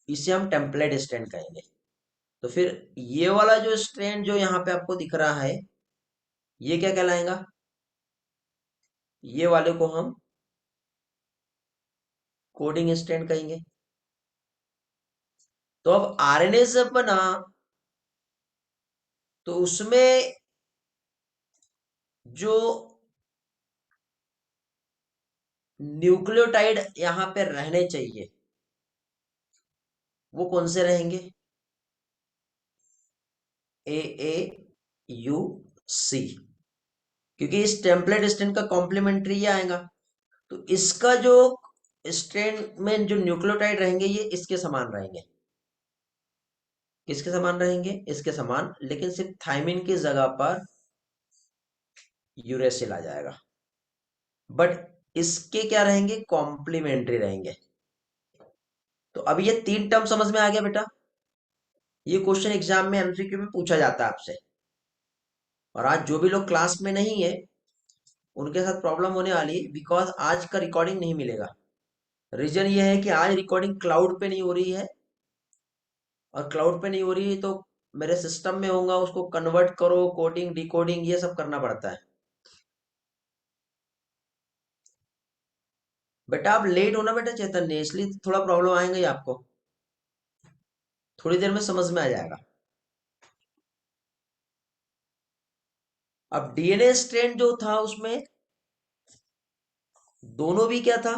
इसे हम टेम्पलेट स्ट्रैंड कहेंगे। तो फिर ये वाला जो स्ट्रैंड जो यहाँ पे आपको दिख रहा है, ये क्या कहलाएगा, ये वाले को हम कोडिंग स्ट्रैंड कहेंगे। तो अब आरएनए से बना, तो उसमें जो न्यूक्लियोटाइड यहाँ पे रहने चाहिए, वो कौन से रहेंगे? ए ए यू सी, क्योंकि इस टेम्पलेट स्ट्रैंड का कॉम्प्लीमेंट्री ये आएगा। तो इसका जो स्ट्रैंड में जो न्यूक्लियोटाइड रहेंगे ये इसके समान रहेंगे। किसके समान रहेंगे? इसके समान, लेकिन सिर्फ थायमिन की जगह पर यूरेसिल आ जाएगा। बट इसके क्या रहेंगे? कॉम्प्लीमेंट्री रहेंगे। तो अब ये तीन टर्म समझ में आ गया बेटा? ये क्वेश्चन एग्जाम में एमसीक्यू में पूछा जाता है आपसे। और आज जो भी लोग क्लास में नहीं है उनके साथ प्रॉब्लम होने वाली है, बिकॉज आज का रिकॉर्डिंग नहीं मिलेगा। रीजन ये है कि आज रिकॉर्डिंग क्लाउड पे नहीं हो रही है, और क्लाउड पे नहीं हो रही है तो मेरे सिस्टम में होगा, उसको कन्वर्ट करो, कोडिंग डिकोडिंग ये सब करना पड़ता है। बेटा आप लेट होना बेटा चैतन्य, इसलिए थोड़ा प्रॉब्लम आएंगे ही आपको। थोड़ी देर में समझ में आ जाएगा। अब डीएनए स्ट्रैंड जो था उसमें दोनों भी क्या था?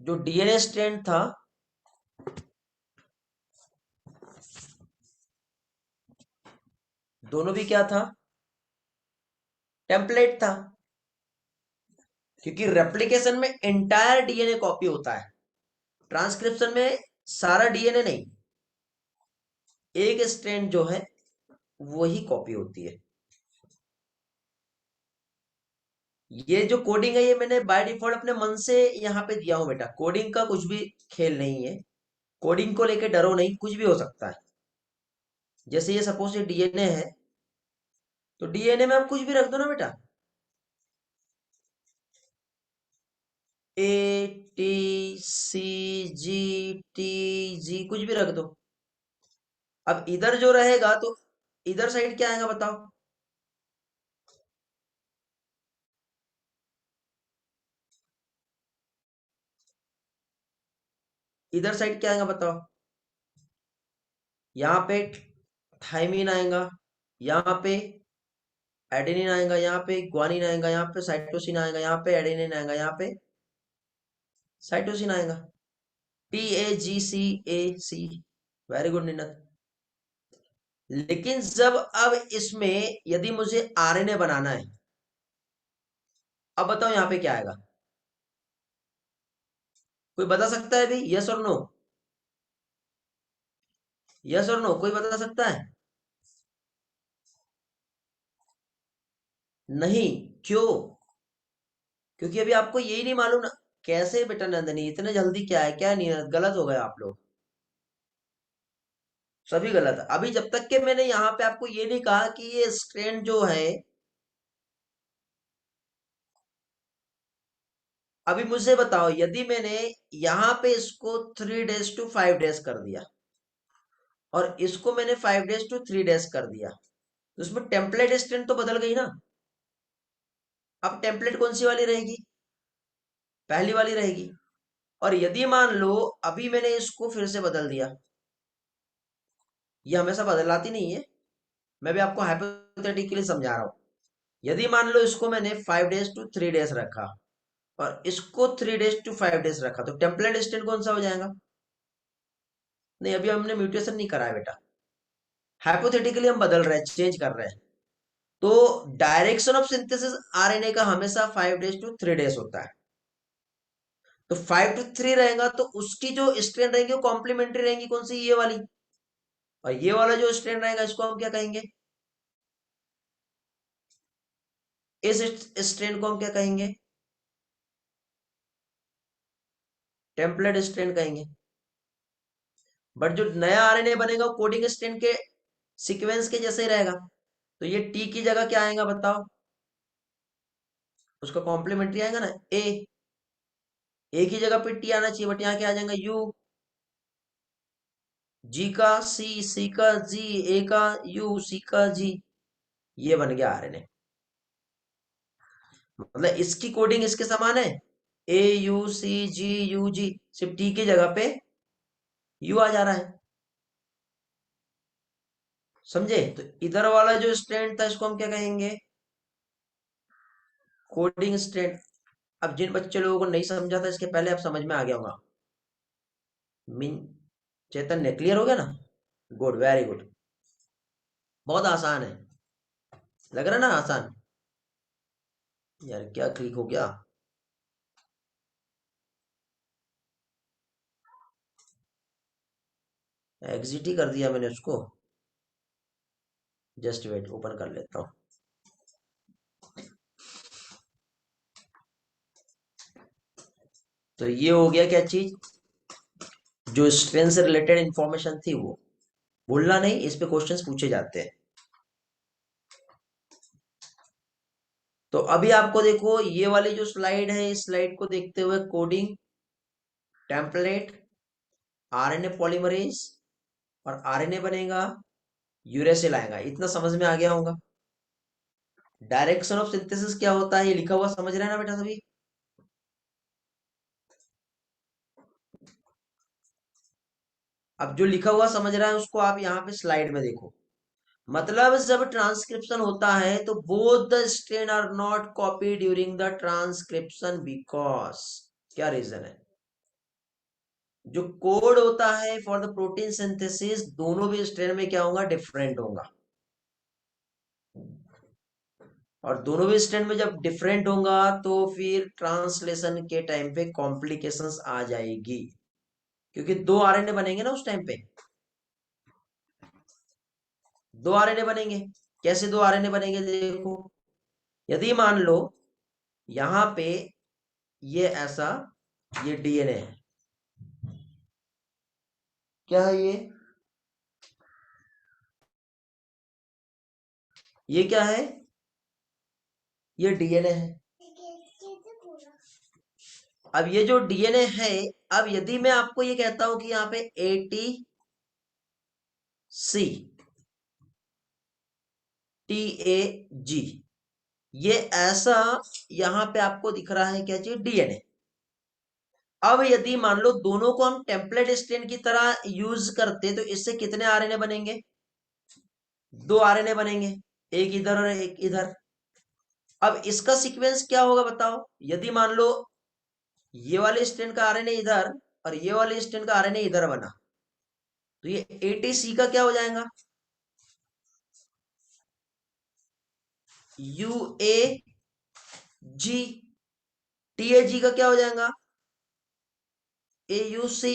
जो डीएनए स्ट्रैंड था दोनों भी क्या था? टेम्पलेट था। क्योंकि रेप्लिकेशन में एंटायर डीएनए कॉपी होता है, ट्रांसक्रिप्शन में सारा डीएनए नहीं, एक स्ट्रैंड जो है वही कॉपी होती है। ये जो कोडिंग है ये मैंने बाय डिफॉल्ट अपने मन से यहाँ पे दिया हूं बेटा, कोडिंग का कुछ भी खेल नहीं है। कोडिंग को लेके डरो नहीं, कुछ भी हो सकता है। जैसे ये सपोज ये डीएनए है, तो डीएनए में आप कुछ भी रख दो ना बेटा, A T C G T G, कुछ भी रख दो। अब इधर जो रहेगा तो इधर साइड क्या आएगा बताओ? इधर साइड क्या आएगा बताओ? यहाँ पे थाइमिन आएगा, यहाँ पे एडेनिन आएगा, यहाँ पे ग्वानिन आएगा, यहाँ पे साइटोसिन आएगा, यहाँ पे एडेनिन आएगा, यहाँ पे साइटोसिन आएगा। TAGCAC। Very good Ninad. लेकिन जब अब इसमें यदि मुझे आरएनए बनाना है, अब बताओ यहाँ पे क्या आएगा? कोई बता सकता है भाई? यस और नो? यस और नो कोई बता सकता है? नहीं। क्यों? क्योंकि अभी आपको यही नहीं मालूम ना। कैसे बेटा नंदनी, इतने जल्दी क्या है? क्या नहीं, गलत हो गए आप लोग। सभी गलत है। अभी जब तक के मैंने यहाँ पे आपको ये नहीं कहा कि ये स्ट्रेन जो है, अभी मुझे बताओ यदि मैंने यहाँ पे इसको 3 days to 5 days कर दिया और इसको मैंने 5 days to 3 days कर दिया, तो उसमें टेम्पलेट स्ट्रेंथ तो बदल गई ना। अब टेम्पलेट कौन सी वाली रहेगी? पहली वाली रहेगी। और यदि मान लो अभी मैंने इसको फिर से बदल दिया, ये हमेशा बदलाती नहीं है, मैं भी आपको हाइपोथेटिकली समझा रहा हूं। यदि मान लो इसको मैंने 5 days to 3 days रखा और इसको 3 days to 5 days रखा, तो टेम्पलेट स्ट्रेंथ कौन सा हो जाएगा? नहीं, अभी हमने म्यूटेशन नहीं करा है बेटा, हाइपोथेटिकली हम बदल रहे हैं, चेंज कर रहे हैं। तो डायरेक्शन ऑफ सिंथेसिस आरएनए का हमेशा 5 days to 3 days होता है। तो 5 to 3 रहेगा तो उसकी जो स्ट्रेन रहेंगी वो कॉम्प्लीमेंट्री रहेंगी, कौन सी? ये वाली। और ये वाला जो स्ट्रेन रहेगा इसको हम क्या कहेंगे? इस स्ट्रेन को हम क्या कहेंगे? टेम्पलेट स्ट्रेन कहेंगे। बट जो नया आरएनए बनेगा वो कोडिंग स्ट्रेन के सीक्वेंस के जैसे ही रहेगा। तो ये टी की जगह क्या आएगा बताओ? उसका कॉम्प्लीमेंट्री आएगा ना, ए। ए की जगह पे टी आना चाहिए, बट यहाँ क्या आ जाएगा? यू। जी का सी, सी का जी, ए का यू, सी का जी। ये बन गया आरएनए। मतलब इसकी कोडिंग इसके समान है, AUCGUG, सिर्फ टी की जगह पे यू आ जा रहा है। समझे? तो इधर वाला जो स्ट्रैंड था इसको हम क्या कहेंगे? Coding strand. अब जिन बच्चे लोगों को नहीं समझा था इसके पहले, अब समझ में आ गया होगा। मीन चैतन्य क्लियर हो गया ना? Good, very good. बहुत आसान है, लग रहा है ना आसान? यार क्या क्लिक हो गया? एग्जिट ही कर दिया मैंने उसको। जस्ट वेट, ओपन कर लेता हूँ। तो ये हो गया क्या चीज? जो स्ट्रेन से रिलेटेड इंफॉर्मेशन थी वो भूलना नहीं, इस पे क्वेश्चंस पूछे जाते हैं। तो अभी आपको देखो ये वाली जो स्लाइड है, इस स्लाइड को देखते हुए कोडिंग, टेम्पलेट, आरएनए पॉलीमरेज और आरएनए बनेगा, यूरेसिल आएगा। इतना समझ में आ गया होगा। डायरेक्शन ऑफ सिंथेसिस क्या होता है ये लिखा हुआ समझ रहे हैं ना बेटा सभी? अब जो लिखा हुआ समझ रहा है उसको आप यहाँ पे स्लाइड में देखो। मतलब जब ट्रांसक्रिप्शन होता है तो both the strand are not copy during the transcription, because क्या रीजन है? जो कोड होता है फॉर द प्रोटीन सिंथेसिस, दोनों भी स्ट्रेन में क्या होगा? डिफरेंट होगा। और दोनों भी स्ट्रेन में जब डिफरेंट होगा तो फिर ट्रांसलेशन के टाइम पे कॉम्प्लिकेशंस आ जाएगी, क्योंकि दो आरएनए बनेंगे ना उस टाइम पे। दो आरएनए बनेंगे। कैसे दो आरएनए बनेंगे? देखो, यदि मान लो यहां पे ये ऐसा, ये डीएनए है। क्या है ये क्या है? ये डीएनए है। अब ये जो डीएनए है, अब यदि मैं आपको ये कहता हूं कि यहाँ पे ATC TAG, ये ऐसा यहां पे आपको दिख रहा है क्या चीज? डीएनए। अब यदि मान लो दोनों को हम टेम्पलेट स्ट्रेन की तरह यूज करते तो इससे कितने आरएनए बनेंगे? दो आरएनए बनेंगे, एक इधर और एक इधर। अब इसका सीक्वेंस क्या होगा बताओ? यदि मान लो ये वाले स्ट्रेन का आरएनए इधर और ये वाले स्ट्रेन का आरएनए इधर बना, तो ये ATC का क्या हो जाएगा? UAG। TAG का क्या हो जाएगा? AUC।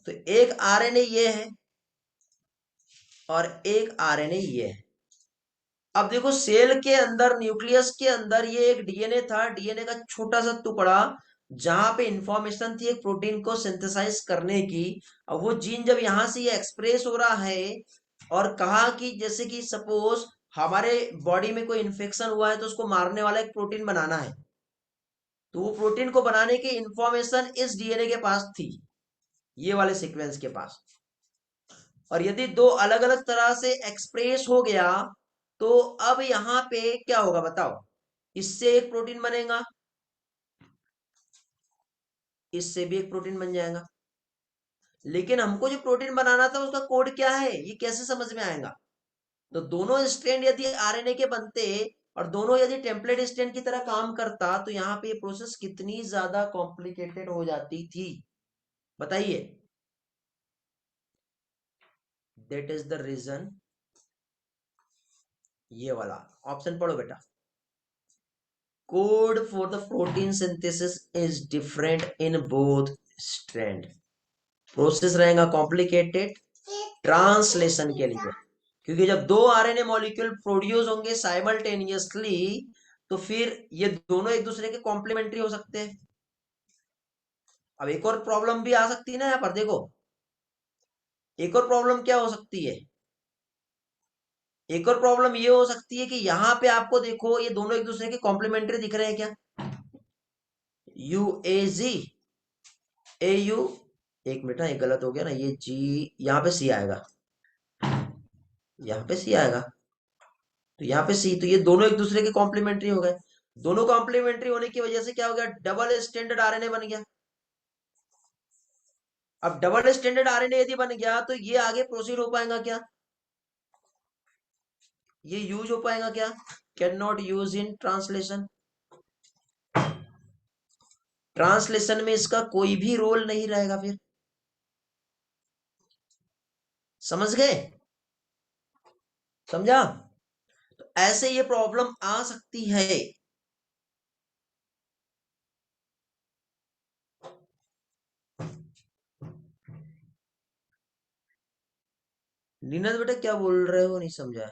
तो एक आरएनए ये है और एक आरएनए ये है। अब देखो सेल के अंदर, न्यूक्लियस के अंदर ये एक डीएनए था, डीएनए का छोटा सा टुकड़ा, जहां पे इंफॉर्मेशन थी एक प्रोटीन को सिंथेसाइज करने की। अब वो जीन जब यहां से ये एक्सप्रेस हो रहा है और कहा कि जैसे कि सपोज हमारे बॉडी में कोई इन्फेक्शन हुआ है तो उसको मारने वाला एक प्रोटीन बनाना है, तो वो प्रोटीन को बनाने की इंफॉर्मेशन इस डीएनए के पास थी, ये वाले सीक्वेंस के पास। और यदि दो अलग अलग तरह से एक्सप्रेस हो गया तो अब यहां पे क्या होगा बताओ? इससे एक प्रोटीन बनेगा, इससे भी एक प्रोटीन बन जाएगा। लेकिन हमको जो प्रोटीन बनाना था उसका कोड क्या है, ये कैसे समझ में आएगा? तो दोनों स्ट्रैंड यदि आरएनए के बनते और दोनों यदि टेम्पलेट स्ट्रैंड की तरह काम करता तो यहाँ पे ये प्रोसेस कितनी ज्यादा कॉम्प्लिकेटेड हो जाती थी, बताइए। That is the reason. ये वाला ऑप्शन पढ़ो बेटा। Code for the protein synthesis is different in both strand. Process रहेगा कॉम्प्लिकेटेड ट्रांसलेशन के लिए, क्योंकि जब दो आरएनए मॉलिक्यूल प्रोड्यूस होंगे साइमल्टेनियसली तो फिर ये दोनों एक दूसरे के कॉम्प्लीमेंट्री हो सकते हैं। अब एक और प्रॉब्लम भी आ सकती है ना यहाँ पर, देखो एक और प्रॉब्लम क्या हो सकती है? एक और प्रॉब्लम ये हो सकती है कि यहाँ पे आपको देखो ये दोनों एक दूसरे के कॉम्प्लीमेंट्री दिख रहे हैं क्या? UAG AU, एक मिनट, ये गलत हो गया ना, ये G, यहाँ पे C आएगा, यहाँ पे C आएगा, तो यहाँ पे C, तो ये दोनों एक दूसरे के कॉम्प्लीमेंट्री हो गए। दोनों कॉम्प्लीमेंट्री होने की वजह से क्या हो गया? डबल स्टैंडर्ड आरएनए बन गया। अब डबल स्टैंडर्ड आरएनए यदि बन गया तो ये आगे प्रोसीड हो पाएगा क्या? ये यूज हो पाएगा क्या? Can not use in translation. Translation में इसका कोई भी रोल नहीं रहेगा फिर। समझ गए? समझा? तो ऐसे ये प्रॉब्लम आ सकती है। नीरज बेटा क्या बोल रहे हो, नहीं समझा।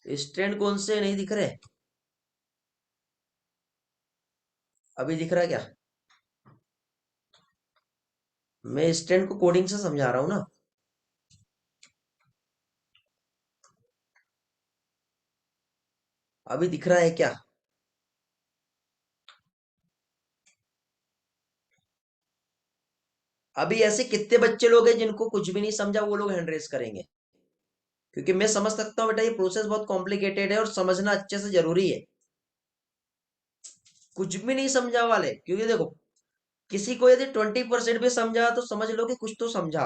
स्टैंड कौन से नहीं दिख रहे? अभी दिख रहा है क्या? मैं स्टैंड को कोडिंग से समझा रहा हूं ना। अभी दिख रहा है क्या? अभी ऐसे कितने बच्चे लोग हैं जिनको कुछ भी नहीं समझा, वो लोग हैंड रेस करेंगे? क्योंकि मैं समझ सकता हूँ बेटा, ये प्रोसेस बहुत कॉम्प्लिकेटेड है और समझना अच्छे से जरूरी है। कुछ भी नहीं समझा वाले, क्योंकि देखो, किसी को यदि 20% भी समझा तो समझ लो कि कुछ तो समझा,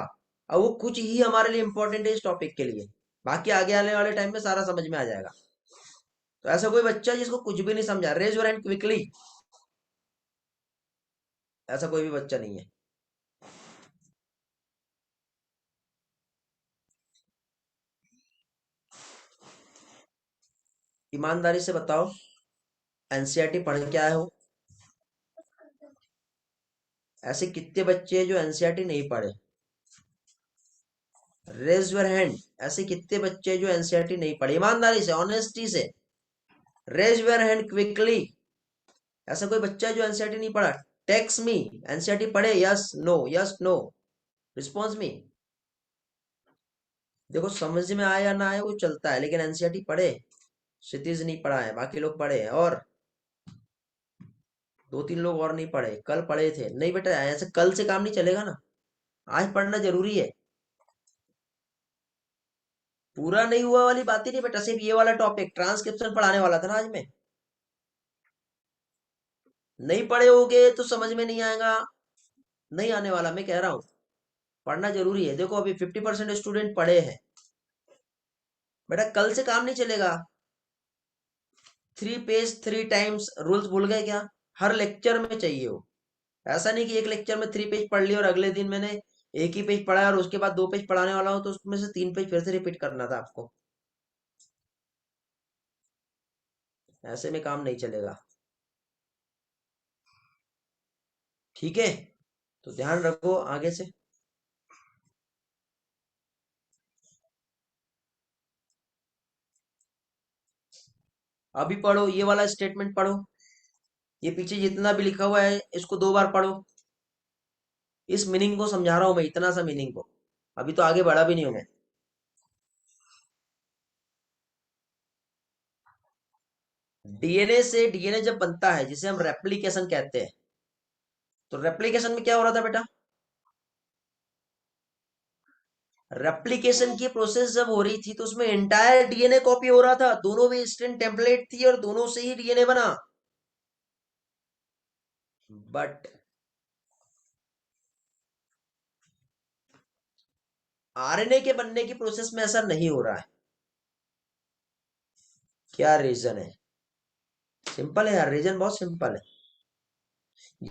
और वो कुछ ही हमारे लिए इंपॉर्टेंट है इस टॉपिक के लिए। बाकी आगे आने वाले टाइम में सारा समझ में आ जाएगा। तो ऐसा कोई बच्चा जिसको कुछ भी नहीं समझा, रेज योर हैंड क्विकली। ऐसा कोई भी बच्चा नहीं है। ईमानदारी से बताओ, एनसीईआरटी पढ़ के आए हो? ऐसे कितने बच्चे हैं जो एनसीईआरटी नहीं पढ़े? Raise your hand. ऐसे कितने बच्चे हैं जो एनसीईआरटी नहीं पढ़े? ईमानदारी से, ऑनेस्टी से, रेज योर हैंड क्विकली। ऐसा कोई बच्चा है जो एनसीईआरटी नहीं पढ़ा? Text me. एनसीईआरटी पढ़े? Yes no, yes no, response me. देखो, समझ में आए या ना आए वो चलता है, लेकिन एनसीईआरटी पढ़े? क्षितिज नहीं पढ़ा है, बाकी लोग पढ़े हैं, और दो तीन लोग और नहीं पढ़े, कल पढ़े थे। नहीं बेटा, ऐसे कल से काम नहीं चलेगा ना, आज पढ़ना जरूरी है। पूरा नहीं हुआ वाली बात ही नहीं बेटा, सिर्फ ये वाला टॉपिक ट्रांसक्रिप्शन पढ़ाने वाला था ना आज मैं। नहीं पढ़े होगे तो समझ में नहीं आएगा, नहीं आने वाला, मैं कह रहा हूँ। पढ़ना जरूरी है। देखो, अभी 50% स्टूडेंट पढ़े हैं। बेटा कल से काम नहीं चलेगा। 3 पेज 3 टाइम्स रूल्स भूल गए क्या? हर लेक्चर में चाहिए हो। ऐसा नहीं कि एक लेक्चर में 3 पेज पढ़ लिया और अगले दिन मैंने एक ही पेज पढ़ा और उसके बाद 2 पेज पढ़ाने वाला हूँ तो उसमें से 3 पेज फिर से रिपीट करना था आपको। ऐसे में काम नहीं चलेगा। ठीक है? तो ध्यान रखो आगे से। अभी पढ़ो, ये वाला स्टेटमेंट पढ़ो। ये पीछे जितना भी लिखा हुआ है इसको 2 बार पढ़ो। इस मीनिंग को समझा रहा हूं मैं, इतना सा मीनिंग को। अभी तो आगे बढ़ा भी नहीं हूं मैं। डीएनए से डीएनए जब बनता है, जिसे हम रेप्लिकेशन कहते हैं, तो रेप्लिकेशन में क्या हो रहा था बेटा? रेप्लिकेशन की प्रोसेस जब हो रही थी तो उसमें एंटायर डीएनए कॉपी हो रहा था, दोनों भी स्ट्रैंड टेम्पलेट थी और दोनों से ही डीएनए बना। बट आरएनए के बनने की प्रोसेस में ऐसा नहीं हो रहा है। क्या रीजन है? सिंपल है यार, रीजन बहुत सिंपल है।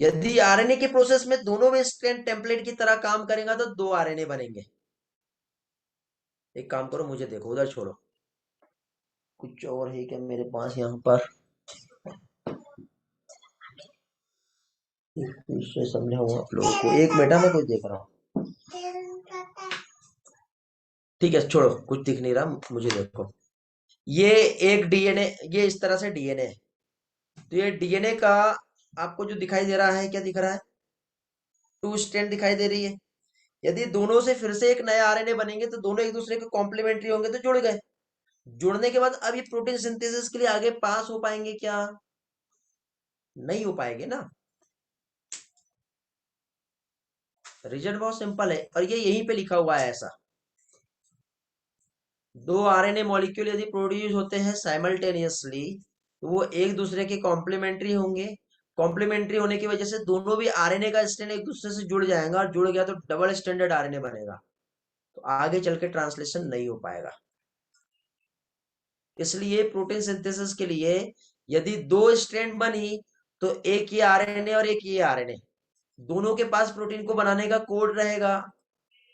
यदि आरएनए के प्रोसेस में दोनों भी स्ट्रैंड टेम्पलेट की तरह काम करेगा तो 2 आरएनए बनेंगे। एक काम करो, मुझे देखो, उधर छोड़ो। कुछ और है क्या मेरे पास यहाँ पर? एक विषय समझाऊँ आप लोगों को, एक मिनट, मैं कुछ देख रहा हूँ। ठीक है, छोड़ो, कुछ दिख नहीं रहा, मुझे देखो। ये एक डीएनए, ये इस तरह से डीएनए है। तो ये डीएनए का आपको जो दिखाई दे रहा है, क्या दिख रहा है? 2 स्ट्रैंड दिखाई दे रही है। यदि दोनों से फिर से एक नया आरएनए बनेंगे तो दोनों एक दूसरे के कॉम्प्लीमेंट्री होंगे तो जुड़ गए। जुड़ने के बाद अब ये प्रोटीन सिंथेसिस के लिए आगे पास हो पाएंगे क्या? नहीं हो पाएंगे ना। रीजन बहुत सिंपल है, और ये यहीं पे लिखा हुआ है ऐसा। 2 आरएनए मॉलिक्यूल यदि प्रोड्यूस होते हैं साइमल्टेनियसली, तो वो एक दूसरे के कॉम्प्लीमेंट्री होंगे। कॉम्प्लीमेंट्री होने की वजह से दोनों भी आरएनए का स्ट्रैंड एक दूसरे से जुड़ जाएगा, और जुड़ गया तो डबल स्टैंडर्ड आरएनए बनेगा। तो आगे चल के ट्रांसलेशन नहीं हो पाएगा। इसलिए प्रोटीन सिंथेसिस के लिए यदि दो स्ट्रैंड बनी, तो एक ये आरएनए और एक ये आरएनए, दोनों के पास प्रोटीन को बनाने का कोड रहेगा।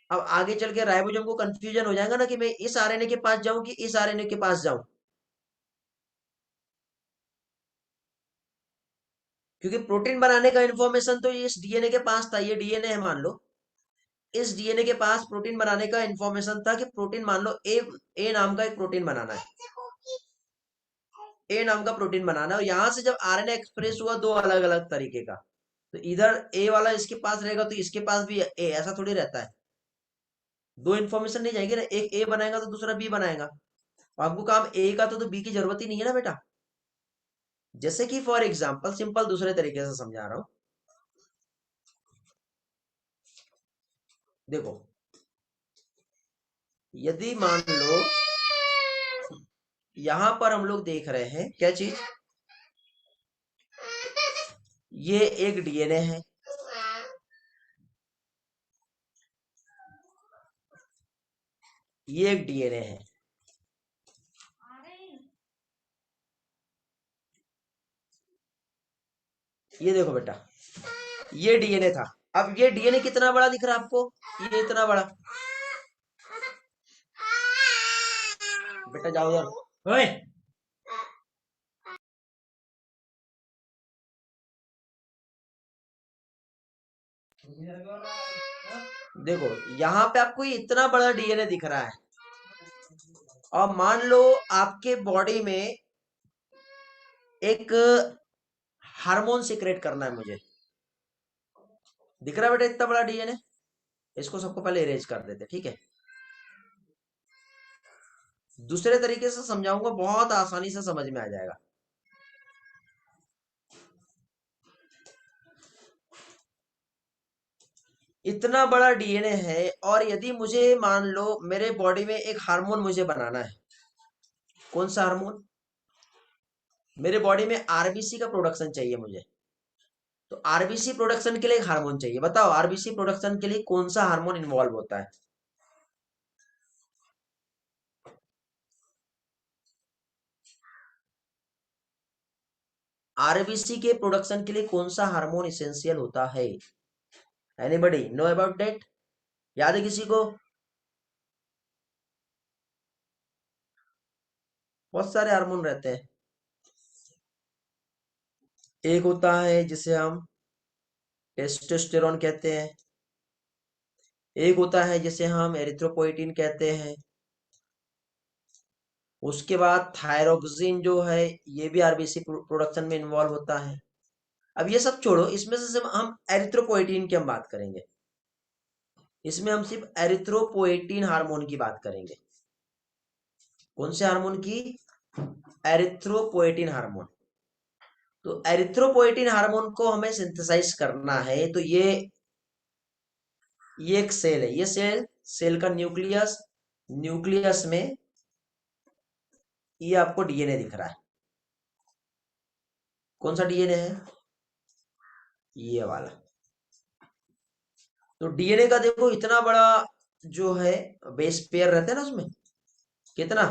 अब आगे चल के राइबोसोम को कंफ्यूजन हो जाएगा ना कि मैं इस आरएनए के पास जाऊं कि इस आरएनए के पास जाऊं, क्योंकि प्रोटीन बनाने का इंफॉर्मेशन तो इस डीएनए के पास था। ये डीएनए है मान लो, इस डीएनए के पास प्रोटीन बनाने का इंफॉर्मेशन था कि प्रोटीन मान लो ए नाम का एक प्रोटीन बनाना है, ए नाम का प्रोटीन बनाना है। और यहां से जब आरएनए एक्सप्रेस हुआ दो अलग अलग तरीके का, तो इधर ए वाला इसके पास रहेगा तो इसके पास भी ए, ऐसा थोड़ी रहता है। दो इन्फॉर्मेशन नहीं जाएगी ना, एक ए बनाएगा तो दूसरा बी बनाएगा। आपको काम ए का तो बी की जरूरत ही नहीं है ना बेटा। जैसे कि फॉर एग्जांपल सिंपल दूसरे तरीके से समझा रहा हूं, देखो, यदि मान लो यहां पर हम लोग देख रहे हैं क्या चीज, ये एक डीएनए है, ये एक डीएनए है, ये देखो बेटा, ये डीएनए था। अब ये डीएनए कितना बड़ा दिख रहा है आपको, ये इतना बड़ा। बेटा जाओ यार, ओए, देखो यहाँ पे आपको ये इतना बड़ा डीएनए दिख रहा है। और मान लो आपके बॉडी में एक हार्मोन सीक्रेट करना है मुझे, दिख रहा है बेटा इतना बड़ा डीएनए। इसको सबको पहले इरेज कर देते, ठीक है। दूसरे तरीके से समझाऊंगा, बहुत आसानी से समझ में आ जाएगा। इतना बड़ा डीएनए है, और यदि मुझे मान लो मेरे बॉडी में एक हार्मोन मुझे बनाना है, कौन सा हार्मोन, मेरे बॉडी में आरबीसी का प्रोडक्शन चाहिए मुझे। तो आरबीसी प्रोडक्शन के लिए एक हार्मोन चाहिए। बताओ आरबीसी प्रोडक्शन के लिए कौन सा हार्मोन इन्वॉल्व होता है। आरबीसी के प्रोडक्शन के लिए कौन सा हार्मोन इसेंशियल होता है। एनीबडी नो अबाउट दैट, याद है किसी को। बहुत सारे हार्मोन रहते हैं। एक होता है जिसे हम टेस्टोस्टेरोन कहते हैं, एक होता है जिसे हम एरिथ्रोपोइटिन कहते हैं, उसके बाद थायरोक्सिन जो है ये भी आरबीसी प्रोडक्शन में इन्वॉल्व होता है। अब ये सब छोड़ो, इसमें से सिर्फ हम एरिथ्रोपोइटिन की हम बात करेंगे। इसमें हम सिर्फ एरिथ्रोपोइटिन हार्मोन की बात करेंगे। कौन से हार्मोन की, एरिथ्रोपोइटिन हार्मोन। तो एरिथ्रोपोइटिन हार्मोन को हमें सिंथेसाइज करना है, तो ये एक सेल है, ये सेल का न्यूक्लियस, न्यूक्लियस में ये आपको डीएनए दिख रहा है। कौन सा डीएनए है, ये वाला। तो डीएनए का देखो इतना बड़ा जो है बेस पेयर रहता है ना उसमें, कितना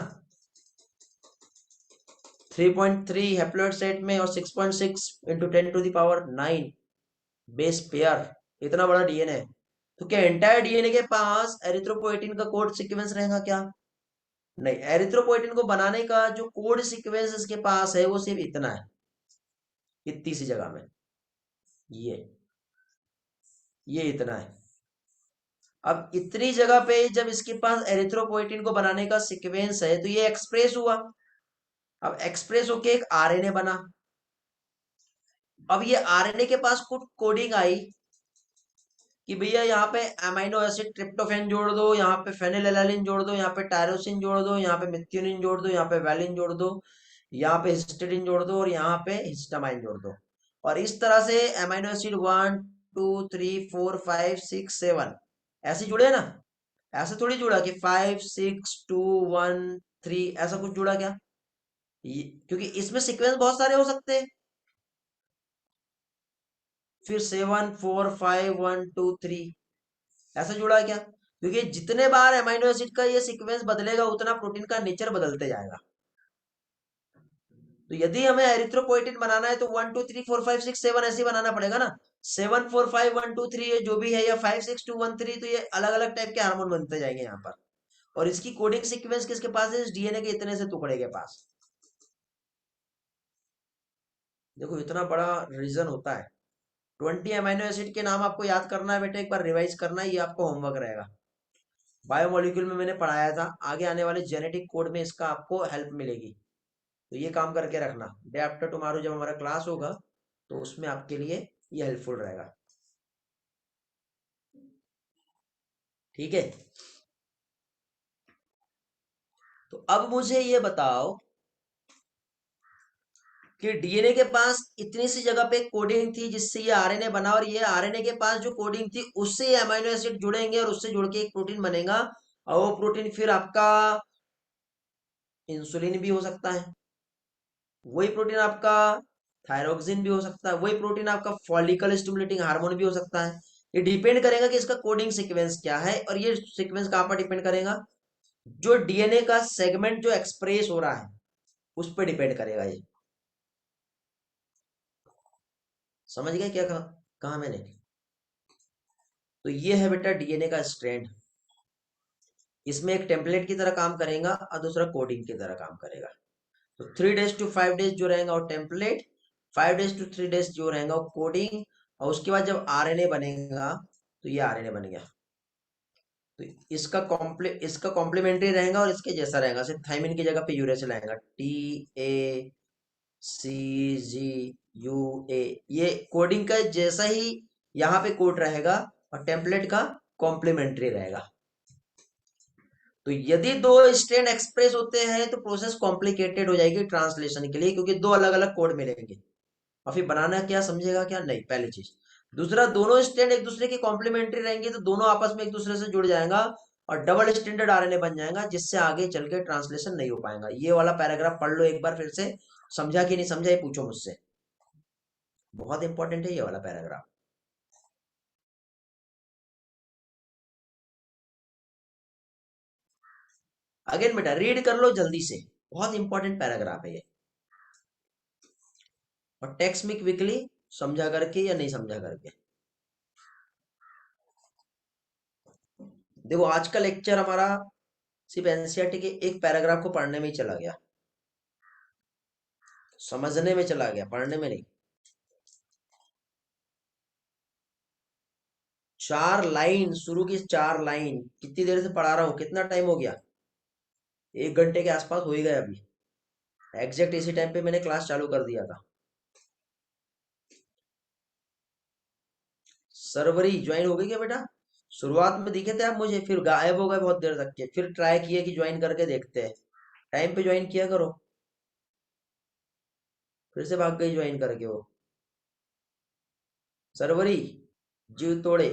3.3 हैप्लॉइड सेट में, और 6.6 इंटू 10⁹ बेस पेयर, इतना बड़ा डीएनए। तो क्या एंटायर डीएनए के पास एरिथ्रोपोइटिन का कोड सीक्वेंस रहेगा क्या, नहीं। एरिथ्रोपोइटिन को बनाने का जो कोड सीक्वेंस इसके पास है वो सिर्फ इतना है, इतनी सी जगह में, ये ये इतना है। अब इतनी जगह पे जब इसके पास एरिथ्रोपोइटिन को बनाने का सीक्वेंस है, तो ये एक्सप्रेस हुआ। अब एक्सप्रेस होके एक आरएनए बना। अब ये आरएनए के पास कुछ कोडिंग आई कि भैया यहाँ पे अमीनो एसिड ट्रिप्टोफैन जोड़ दो, यहाँ पे फेनिलएलनिन जोड़ दो, यहाँ पे टायरोसिन जोड़ दो, यहाँ पे मेथियोनिन जोड़ दो, यहाँ पे वैलिन जोड़ दो, यहाँ पे हिस्टिडीन जोड़ दो, और यहाँ पे हिस्टामाइन जोड़ दो। और इस तरह से अमीनो एसिड 1 2 3 4 5 6 7 ऐसे जुड़े ना। ऐसे थोड़ी जुड़ा कि 5 6 2 1 3, ऐसा कुछ जुड़ा क्या। क्योंकि इसमें सीक्वेंस बहुत सारे हो सकते हैं। फिर 7 4 5 1 2 3 ऐसा जुड़ा है क्या? क्योंकि जितने बार अमीनो एसिड का ये सीक्वेंस बदलेगा उतना प्रोटीन का नेचर बदलते जाएगा। तो यदि हमें एरिथ्रोपोइटिन बनाना है तो 1 2 3 4 5 6 7 ऐसे ही बनाना पड़ेगा ना। 7 4 5 1 2 3 ये जो भी है, या 5 6 2 1 3, तो ये अलग अलग टाइप के हार्मोन बनते जाएंगे यहाँ पर। और इसकी कोडिंग सीक्वेंस किसके पास है? इस डीएनए के इतने से टुकड़े के पास। देखो इतना बड़ा रीजन होता है। 20 अमीनो एसिड के नाम आपको याद करना है बेटा, एक बार रिवाइज करना है, ये आपको होमवर्क रहेगा। बायोमोलिक्यूल में मैंने पढ़ाया था, आगे आने वाले जेनेटिक कोड में इसका आपको हेल्प मिलेगी। तो ये काम करके रखना, डे आफ्टर टुमारो जब हमारा क्लास होगा तो उसमें आपके लिए ये हेल्पफुल रहेगा। ठीक है। तो अब मुझे ये बताओ कि डीएनए के पास इतनी सी जगह पे कोडिंग थी जिससे ये आरएनए बना, और ये आरएनए के पास जो कोडिंग थी उससे ये अमीनो एसिड जुड़ेंगे और उससे जुड़ के एक प्रोटीन बनेगा। और वो प्रोटीन फिर आपका इंसुलिन भी हो सकता है, वही प्रोटीन आपका थायरोक्सिन भी हो सकता है, वही प्रोटीन आपका फॉलिकल स्टिमुलेटिंग हार्मोन भी हो सकता है। ये डिपेंड करेगा कि इसका कोडिंग सीक्वेंस क्या है, और ये सीक्वेंस कहाँ पर डिपेंड करेगा? जो डीएनए का सेगमेंट जो एक्सप्रेस हो रहा है उस पर डिपेंड करेगा ये। समझ गए क्या कहा कहा मैंने? तो ये है बेटा डीएनए का स्ट्रैंड। इसमें एक टेम्पलेट की तरह काम करेगा और दूसरा कोडिंग की तरह काम करेगा। तो 3 days to 5 days जो रहेगा वो टेम्पलेट, 5 days to 3 days जो रहेगा वो कोडिंग, और उसके बाद जब आरएनए बनेगा तो ये आरएनए बन गया। तो इसका कॉम्प्लीमेंट्री रहेगा और इसके जैसा रहेगा, सिर्फ थाइमिन की जगह पे यूरेसिल आएगा, TACGUA। ये कोडिंग का जैसा ही यहाँ पे कोड रहेगा, और टेम्पलेट का कॉम्प्लीमेंट्री रहेगा। तो यदि दो स्ट्रैंड एक्सप्रेस होते हैं तो प्रोसेस कॉम्प्लिकेटेड हो जाएगी ट्रांसलेशन के लिए, क्योंकि दो अलग अलग कोड मिलेंगे, और फिर बनाना क्या समझेगा क्या नहीं, पहली चीज। दूसरा, दोनों स्टैंड एक दूसरे के कॉम्प्लीमेंट्री रहेंगे तो दोनों आपस में एक दूसरे से जुड़ जाएगा और डबल स्टैंडर्ड आरएनए बन जाएगा, जिससे आगे चल के ट्रांसलेशन नहीं हो पाएगा। ये वाला पैराग्राफ पढ़ लो एक बार फिर से, समझा कि नहीं समझा ये पूछो मुझसे। बहुत इंपॉर्टेंट है ये वाला पैराग्राफ। अगेन बेटा रीड कर लो जल्दी से, बहुत इंपॉर्टेंट पैराग्राफ है ये। और टेक्स्ट में क्विकली समझा करके या नहीं समझा करके। देखो आज का लेक्चर हमारा सिर्फ एनसीईआरटी के एक पैराग्राफ को पढ़ने में ही चला गया, समझने में चला गया, पढ़ने में नहीं। 4 लाइन, शुरू की 4 लाइन, कितनी देर से पढ़ा रहा हूँ, कितना टाइम हो गया? 1 घंटे के आसपास हो ही गया अभी। एग्जैक्ट इसी टाइम पे मैंने क्लास चालू कर दिया था। सरवरी ज्वाइन हो गई क्या बेटा? शुरुआत में दिखे थे आप मुझे, फिर गायब हो गए बहुत देर तक के, फिर ट्राई किए कि ज्वाइन करके देखते हैं। टाइम पे ज्वाइन किया करो, फिर से भाग गई ज्वाइन करके वो। सरवरी, जीव तोड़े।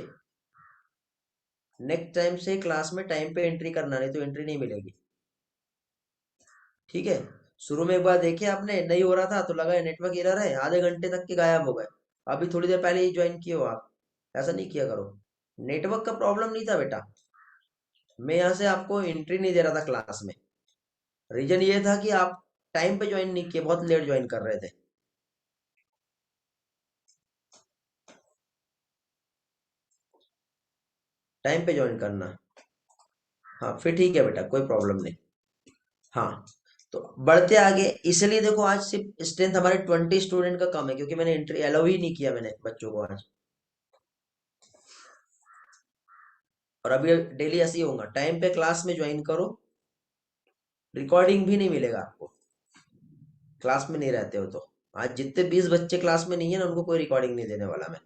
नेक्स्ट टाइम से क्लास में टाइम पे एंट्री करना, नहीं तो एंट्री नहीं मिलेगी। ठीक है। शुरू में एक बार देखे आपने, नहीं हो रहा था तो लगा नेटवर्क एरर है, आधे घंटे तक के गायब हो गए। अभी थोड़ी देर पहले ही ज्वाइन किए हो आप, ऐसा नहीं किया करो। नेटवर्क का प्रॉब्लम नहीं था बेटा, मैं यहाँ से आपको एंट्री नहीं दे रहा था क्लास में। रीजन ये था कि आप टाइम पे ज्वाइन नहीं किए, बहुत लेट ज्वाइन कर रहे थे। टाइम पे ज्वाइन करना। हाँ फिर ठीक है बेटा, कोई प्रॉब्लम नहीं। हाँ, तो बढ़ते आगे। इसलिए देखो आज सिर्फ स्ट्रेंथ हमारे 20 स्टूडेंट का कम है, क्योंकि मैंने एंट्री अलाउ ही नहीं किया मैंने बच्चों को आज। और अभी डेली ऐसे ही होगा, टाइम पे क्लास में ज्वाइन करो। रिकॉर्डिंग भी नहीं मिलेगा आपको, क्लास में नहीं रहते हो तो। आज जितने 20 बच्चे क्लास में नहीं है ना, उनको कोई रिकॉर्डिंग नहीं देने वाला मैं।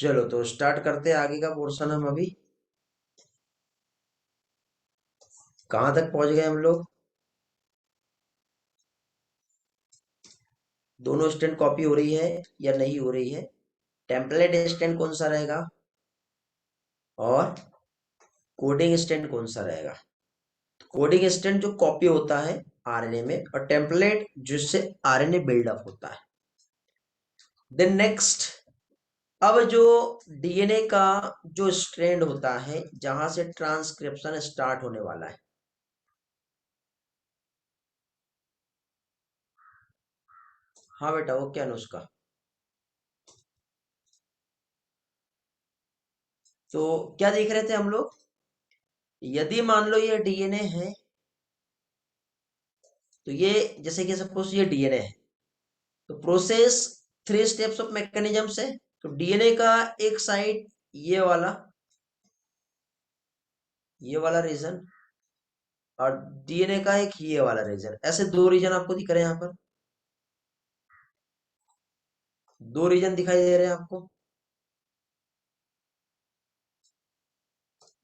चलो तो स्टार्ट करते हैं आगे का पोर्शन। हम अभी कहाँ तक पहुंच गए हम लोग? दोनों स्टैंड कॉपी हो रही है या नहीं हो रही है? टेम्पलेट स्टैंड कौन सा रहेगा और कोडिंग स्टैंड कौन सा रहेगा? कोडिंग स्टैंड जो कॉपी होता है आरएनए में, और टेम्पलेट जिससे आरएनए बिल्डअप होता है। देन नेक्स्ट, अब जो डीएनए का जो स्ट्रैंड होता है जहां से ट्रांसक्रिप्शन स्टार्ट होने वाला है, हाँ बेटा वो क्या नुस्खा? तो क्या देख रहे थे हम लोग? यदि मान लो ये डीएनए है, तो ये जैसे कि सपोज ये डीएनए है, तो प्रोसेस 3 स्टेप्स ऑफ मैकेनिज्म से, तो डीएनए का एक साइड ये वाला रीजन, और डीएनए का एक ये वाला रीजन, ऐसे दो रीजन आपको दिख रहे हैं यहाँ पर। दो रीजन दिखाई दे रहे हैं आपको।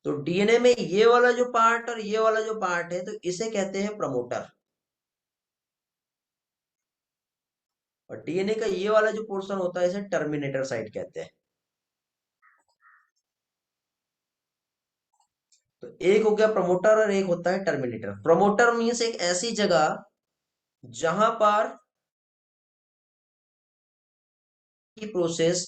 तो डीएनए में ये वाला जो पार्ट और ये वाला जो पार्ट है, तो इसे कहते हैं प्रमोटर। और डीएनए का ये वाला जो पोर्शन होता है इसे टर्मिनेटर साइट कहते हैं। तो एक हो गया प्रमोटर और एक होता है टर्मिनेटर। प्रमोटर मीन्स एक ऐसी जगह जहां पर की प्रोसेस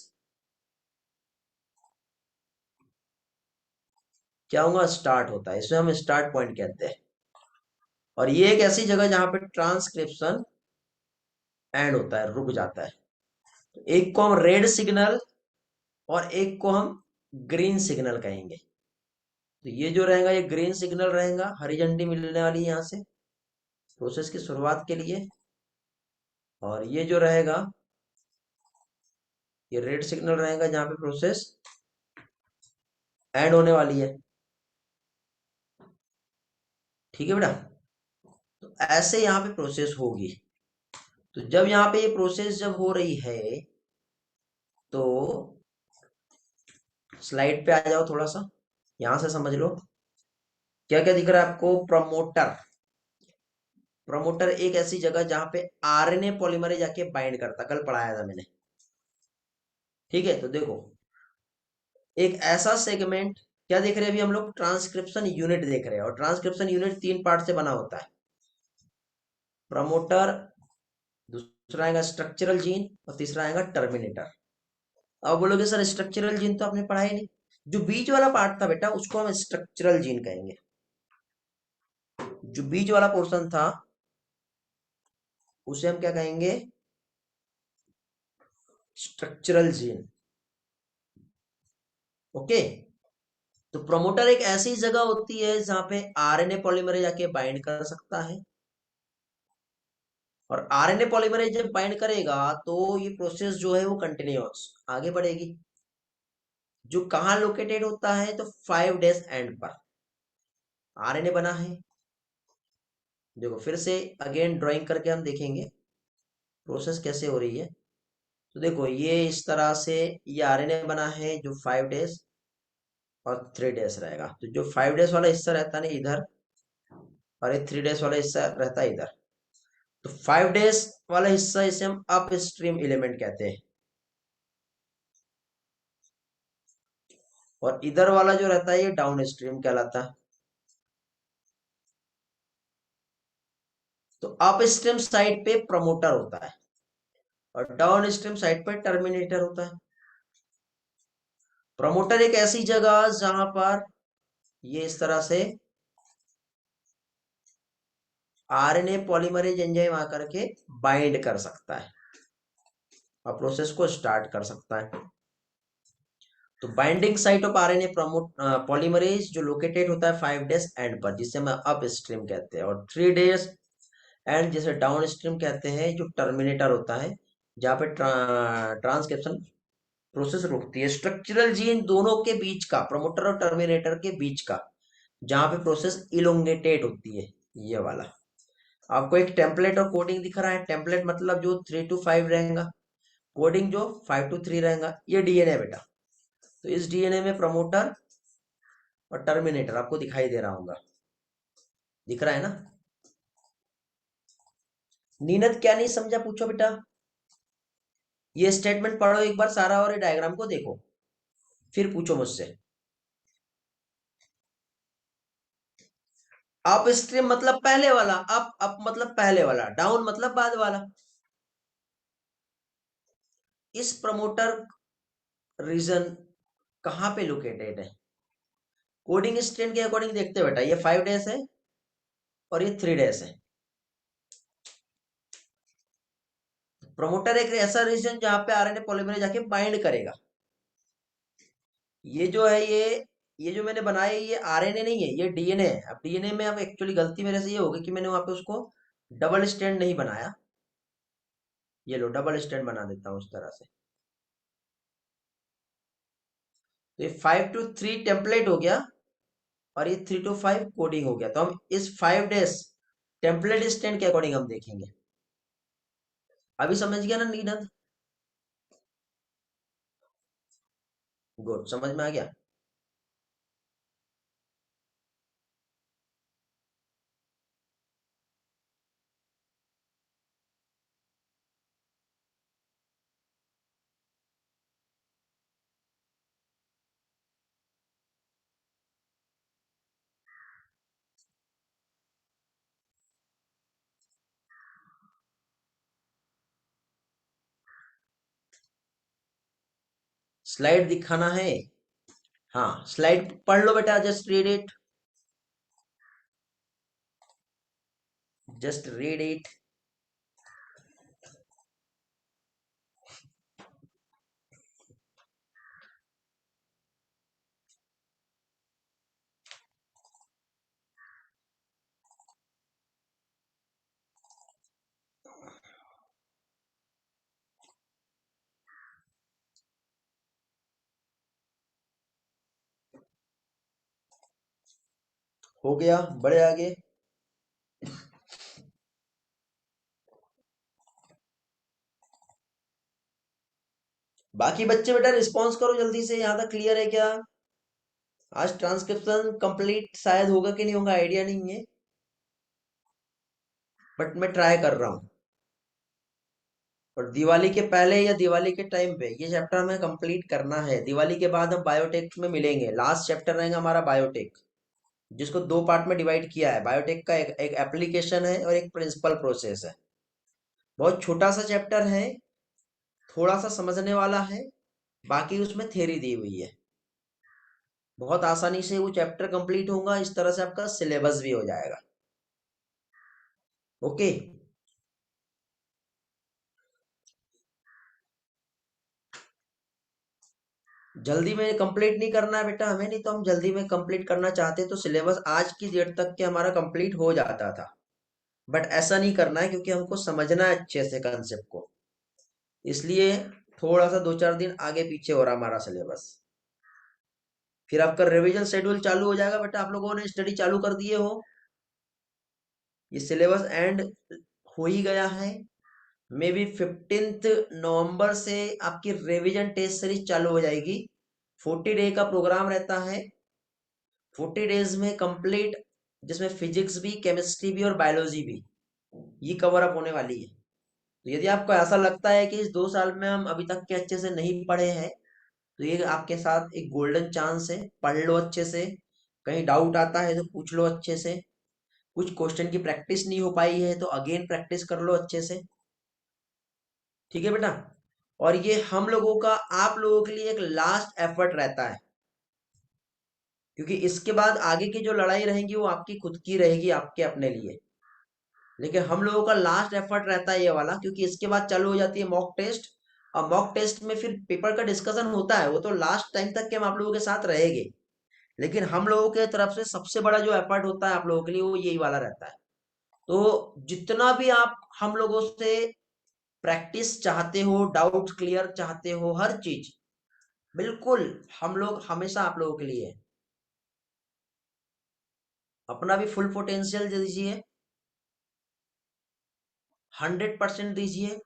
क्या होगा, स्टार्ट होता है। इसे हम स्टार्ट पॉइंट कहते हैं। और ये एक ऐसी जगह जहां पे ट्रांसक्रिप्शन एंड होता है, रुक जाता है। तो एक को हम रेड सिग्नल और एक को हम ग्रीन सिग्नल कहेंगे। तो ये जो रहेगा ये ग्रीन सिग्नल रहेगा, हरी झंडी मिलने वाली है यहाँ से प्रोसेस की शुरुआत के लिए। और ये जो रहेगा ये रेड सिग्नल रहेगा जहां पे प्रोसेस एंड होने वाली है। ठीक है बेटा? तो ऐसे यहाँ पे प्रोसेस होगी। तो जब यहाँ पे ये प्रोसेस जब हो रही है, तो स्लाइड पे आ जाओ थोड़ा सा, यहां से समझ लो क्या क्या दिख रहा है आपको। प्रमोटर, प्रमोटर एक ऐसी जगह जहां पे आरएनए पॉलीमरेज जाके बाइंड करता, कल पढ़ाया था मैंने। ठीक है, तो देखो एक ऐसा सेगमेंट, क्या देख रहे हैं अभी हम लोग? ट्रांसक्रिप्शन यूनिट देख रहे हैं। और ट्रांसक्रिप्शन यूनिट 3 पार्ट से बना होता है। प्रमोटर, दूसरा आएगा स्ट्रक्चरल जीन, और तीसरा आएगा टर्मिनेटर। अब बोलोगे सर स्ट्रक्चरल जीन तो आपने पढ़ा ही नहीं। जो बीच वाला पार्ट था बेटा उसको हम स्ट्रक्चरल जीन कहेंगे। जो बीच वाला पोर्शन था उसे हम क्या कहेंगे? Structural gene. ओके। तो प्रोमोटर एक ऐसी जगह होती है जहां पे आरएनए पॉलीमरेज आके बाइंड कर सकता है। और आरएनए पॉलीमरेज जब बाइंड करेगा तो ये प्रोसेस जो है वो कंटिन्यूअस आगे बढ़ेगी। जो कहाँ लोकेटेड होता है? तो 5' एंड पर आरएनए बना है। देखो फिर से अगेन ड्राइंग करके हम देखेंगे प्रोसेस कैसे हो रही है। तो देखो ये इस तरह से ये आरएनए बना है जो 5' और 3' रहेगा। तो जो 5' वाला हिस्सा रहता है ना इधर, और ये 3' वाला हिस्सा रहता है इधर। तो 5' वाला हिस्सा इसे हम अप स्ट्रीम एलिमेंट कहते हैं। और इधर वाला जो रहता है ये डाउन स्ट्रीम कहलाता है। तो अप स्ट्रीम साइड पे प्रमोटर होता है और डाउन स्ट्रीम साइड पे टर्मिनेटर होता है। प्रमोटर एक ऐसी जगह जहां पर ये इस तरह से आरएनए पॉलीमरेज एंजाइम आकर के बाइंड कर सकता है और प्रोसेस को स्टार्ट कर सकता है। तो binding site of RNA polymerase जो लोकेटेड होता है 5' एंड पर, जिसे हम अप स्ट्रीम कहते हैं। और 3' एंड जिसे डाउन स्ट्रीम कहते हैं, जो टर्मिनेटर होता है जहाँ पे ट्रांसक्रिप्शन प्रोसेस रुकती है। स्ट्रक्चरल जीन दोनों के बीच का, प्रमोटर और टर्मिनेटर के बीच का, जहां पे प्रोसेस इलोंगेटेड होती है, ये वाला। आपको एक टेम्पलेट और कोडिंग दिख रहा है। टेम्पलेट मतलब जो 3 to 5 रहेगा, कोडिंग जो 5 to 3 रहेगा। ये डीएनए बेटा, तो इस डीएनए में प्रमोटर और टर्मिनेटर आपको दिखाई दे रहा होगा, दिख रहा है ना। नीनद क्या नहीं समझा पूछो बेटा। ये स्टेटमेंट पढ़ो एक बार सारा और ये डायग्राम को देखो, फिर पूछो मुझसे। अप स्ट्रीम मतलब पहले वाला, अप मतलब पहले वाला, डाउन मतलब बाद वाला। इस प्रमोटर रीजन कहाँ पे लोकेटेड है? कोडिंग स्ट्रेन के अकॉर्डिंग देखते हैं बेटा, ये 5 डेज है और ये 3 डेज है। प्रमोटर एक ऐसा रीजन जहां पे आरएनए पॉलीमरेज जाके बाइंड करेगा। ये जो है ये जो मैंने बनाया ये आरएनए नहीं है, ये डीएनए है। अब डीएनए में अब एक्चुअली गलती मेरे से ये होगी कि मैंने वहां पे उसको डबल स्टैंड नहीं बनाया। ये लो डबल स्टैंड बना देता हूँ उस तरह से। तो ये 5 to 3 टेम्पलेट हो गया और ये 3 to 5 कोडिंग हो गया। तो हम इस 5 डेज टेम्पलेट स्टैंड के अकॉर्डिंग हम देखेंगे। अभी समझ गया ना नीरज? गुड, समझ में आ गया। स्लाइड दिखाना है? हाँ स्लाइड पढ़ लो बेटा, just read it, just read it. हो गया, बड़े आगे। बाकी बच्चे बेटा रिस्पॉन्स करो जल्दी से, यहाँ तक क्लियर है क्या? आज ट्रांसक्रिप्शन कंप्लीट शायद होगा कि नहीं होगा, आइडिया नहीं है, बट मैं ट्राई कर रहा हूँ। और दिवाली के पहले या दिवाली के टाइम पे ये चैप्टर हमें कंप्लीट करना है। दिवाली के बाद हम बायोटेक में मिलेंगे, लास्ट चैप्टर रहेगा हमारा बायोटेक, जिसको 2 पार्ट में डिवाइड किया है। बायोटेक का एक एप्लीकेशन है और एक प्रिंसिपल प्रोसेस है। बहुत छोटा सा चैप्टर है, थोड़ा सा समझने वाला है, बाकी उसमें थ्योरी दी हुई है। बहुत आसानी से वो चैप्टर कंप्लीट होगा, इस तरह से आपका सिलेबस भी हो जाएगा। ओके। जल्दी में कंप्लीट नहीं करना है बेटा हमें, नहीं तो हम जल्दी में कंप्लीट करना चाहते तो सिलेबस आज की डेट तक के हमारा कंप्लीट हो जाता था। बट ऐसा नहीं करना है क्योंकि हमको समझना है अच्छे से कंसेप्ट को, इसलिए थोड़ा सा 2-4 दिन आगे पीछे हो रहा हमारा सिलेबस। फिर आपका रिवीजन शेड्यूल चालू हो जाएगा बेटा, आप लोगों ने स्टडी चालू कर दिए हो, ये सिलेबस एंड हो ही गया है। मे बी 15 नवंबर से आपकी रिवीजन टेस्ट सीरीज चालू हो जाएगी। 40 डे का प्रोग्राम रहता है, 40 डेज में कंप्लीट, जिसमें फिजिक्स भी, केमिस्ट्री भी और बायोलॉजी भी ये कवर अप होने वाली है। तो यदि आपको ऐसा लगता है कि इस 2 साल में हम अभी तक के अच्छे से नहीं पढ़े हैं, तो ये आपके साथ एक गोल्डन चांस है, पढ़ लो अच्छे से। कहीं डाउट आता है तो पूछ लो अच्छे से, कुछ क्वेश्चन की प्रैक्टिस नहीं हो पाई है तो अगेन प्रैक्टिस कर लो अच्छे से। ठीक है बेटा? और ये हम लोगों का आप लोगों के लिए एक लास्ट एफर्ट रहता है, क्योंकि इसके बाद आगे की जो लड़ाई रहेगी वो आपकी खुद की रहेगी, आपके अपने लिए। लेकिन हम लोगों का लास्ट एफर्ट रहता है ये वाला, क्योंकि इसके बाद चालू हो जाती है मॉक टेस्ट। और मॉक टेस्ट में फिर पेपर का डिस्कशन होता है, वो तो लास्ट टाइम तक के हम आप लोगों के साथ रहेंगे। लेकिन हम लोगों के तरफ से सबसे बड़ा जो एफर्ट होता है आप लोगों के लिए वो यही वाला रहता है। तो जितना भी आप हम लोगों से प्रैक्टिस चाहते हो, डाउट क्लियर चाहते हो, हर चीज बिल्कुल हम लोग हमेशा आप लोगों के लिए है। अपना भी फुल पोटेंशियल दीजिए, 100% दीजिए।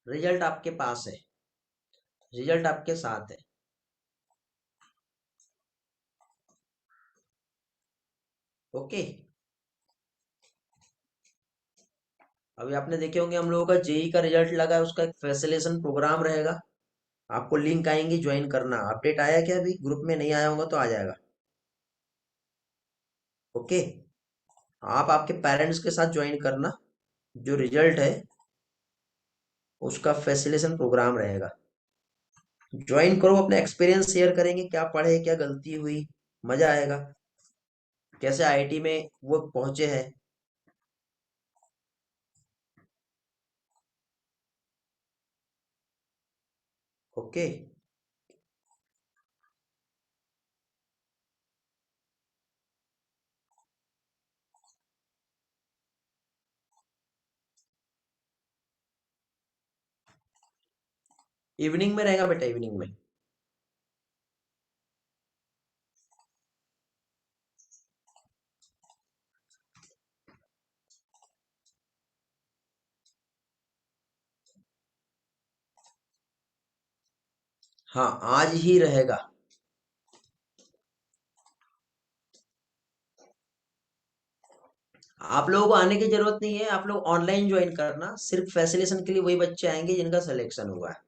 रिजल्ट आपके पास है, रिजल्ट आपके साथ है। ओके। अभी आपने देखे होंगे हम लोगों का जेई का रिजल्ट लगा है, उसका एक फैसिलिटेशन प्रोग्राम रहेगा। आपको लिंक आएंगी, ज्वाइन करना। अपडेट आया क्या? अभी ग्रुप में नहीं आया होगा तो आ जाएगा। ओके। आप आपके पेरेंट्स के साथ ज्वाइन करना। जो रिजल्ट है उसका फैसिलिटेशन प्रोग्राम रहेगा। ज्वाइन करो, अपने एक्सपीरियंस शेयर करेंगे, क्या पढ़े, क्या गलती हुई। मजा आएगा। कैसे आईआईटी में वो पहुंचे हैं। ओके। इवनिंग में रहेगा बेटा, इवनिंग में। हाँ, आज ही रहेगा। आप लोगों को आने की जरूरत नहीं है, आप लोग ऑनलाइन ज्वाइन करना। सिर्फ फैसिलिटेशन के लिए वही बच्चे आएंगे जिनका सिलेक्शन हुआ है।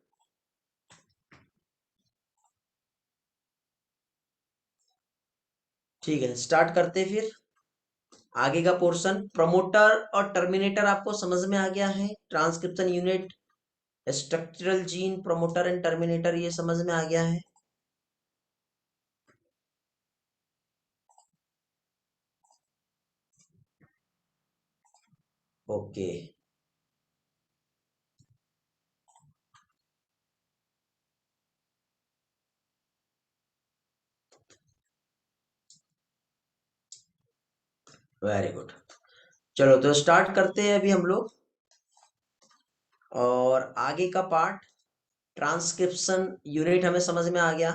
ठीक है, स्टार्ट करते हैं फिर। आगे का पोर्शन, प्रमोटर और टर्मिनेटर आपको समझ में आ गया है। Transcription unit, structural gene, promoter and terminator, ये समझ में आ गया है। ओके। Very good. चलो तो स्टार्ट करते हैं अभी हम लोग। और आगे का पार्ट, ट्रांसक्रिप्शन यूनिट हमें समझ में आ गया।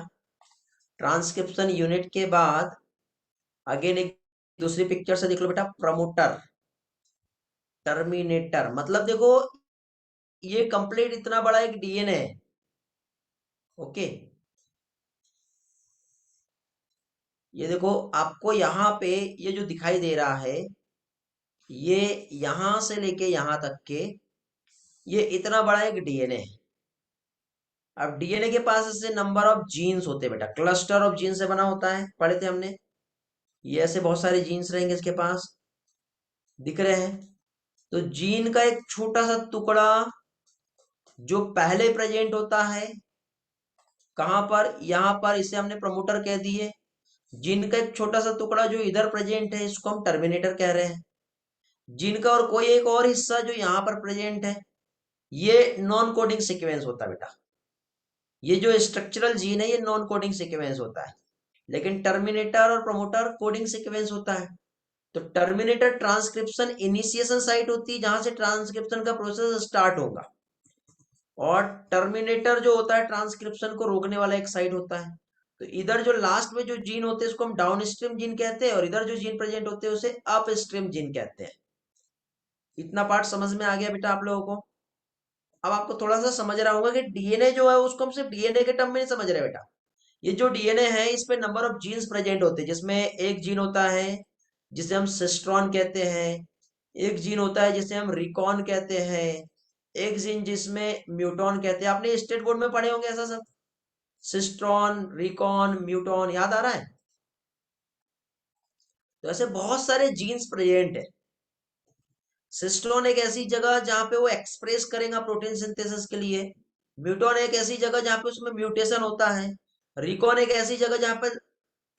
ट्रांसक्रिप्शन यूनिट के बाद अगेन एक दूसरी पिक्चर से देख लो बेटा, प्रमोटर, टर्मिनेटर। मतलब देखो, ये कंप्लीट इतना बड़ा एक डीएनए है। ओके। ये देखो, आपको यहाँ पे ये जो दिखाई दे रहा है, ये यहां से लेके यहां तक के, ये इतना बड़ा एक डीएनए है। अब डीएनए के पास ऐसे नंबर ऑफ जीन्स होते हैं बेटा, क्लस्टर ऑफ जीन से बना होता है, पढ़े थे हमने। ये ऐसे बहुत सारे जीन्स रहेंगे इसके पास, दिख रहे हैं। तो जीन का एक छोटा सा टुकड़ा जो पहले प्रेजेंट होता है, कहां पर? यहां पर, इसे हमने प्रमोटर कह दिए। जीन का एक छोटा सा टुकड़ा जो इधर प्रेजेंट है, इसको हम टर्मिनेटर कह रहे हैं। जीन का और कोई एक और हिस्सा जो यहाँ पर प्रेजेंट है, ये नॉन कोडिंग सीक्वेंस होता है बेटा। ये जो स्ट्रक्चरल जीन है, ये नॉन कोडिंग सीक्वेंस होता है। लेकिन टर्मिनेटर और प्रमोटर कोडिंग सीक्वेंस होता है। तो टर्मिनेटर ट्रांसक्रिप्शन इनिशिएशन साइट होती है, जहां से ट्रांसक्रिप्शन का प्रोसेस स्टार्ट होगा। और टर्मिनेटर जो होता है, ट्रांसक्रिप्शन को रोकने वाला एक साइट होता है। तो इधर जो लास्ट में जो जीन होते हैं उसको हम डाउन स्ट्रीम जीन कहते हैं, और इधर जो जीन प्रेजेंट होते हैं उसे अप स्ट्रीम जीन कहते हैं। इतना पार्ट समझ में आ गया बेटा आप लोगों को? अब आपको थोड़ा सा समझ रहा होगा कि डीएनए जो है उसको हम सिर्फ डीएनए के टर्म में नहीं समझ रहे बेटा। ये जो डीएनए है, इसमें नंबर ऑफ जीन्स प्रेजेंट होते हैं, जिसमें एक जीन होता है जिसे हम सिस्ट्रॉन कहते हैं, एक जीन होता है जिसे हम रिकॉन कहते हैं, एक जीन जिसमें म्यूटॉन कहते हैं। आपने स्टेट बोर्ड में पढ़े होंगे ऐसा सब, सिस्ट्रॉन, रिकॉन, म्यूटॉन, याद आ रहा है? तो ऐसे बहुत सारे जीन्स प्रेजेंट है। सिस्ट्रॉन एक ऐसी जगह जहां पे वो एक्सप्रेस करेगा प्रोटीन सिंथेसिस के लिए। म्यूटॉन एक ऐसी जगह जहां पे उसमें म्यूटेशन होता है। रिकॉन एक ऐसी जगह जहां पे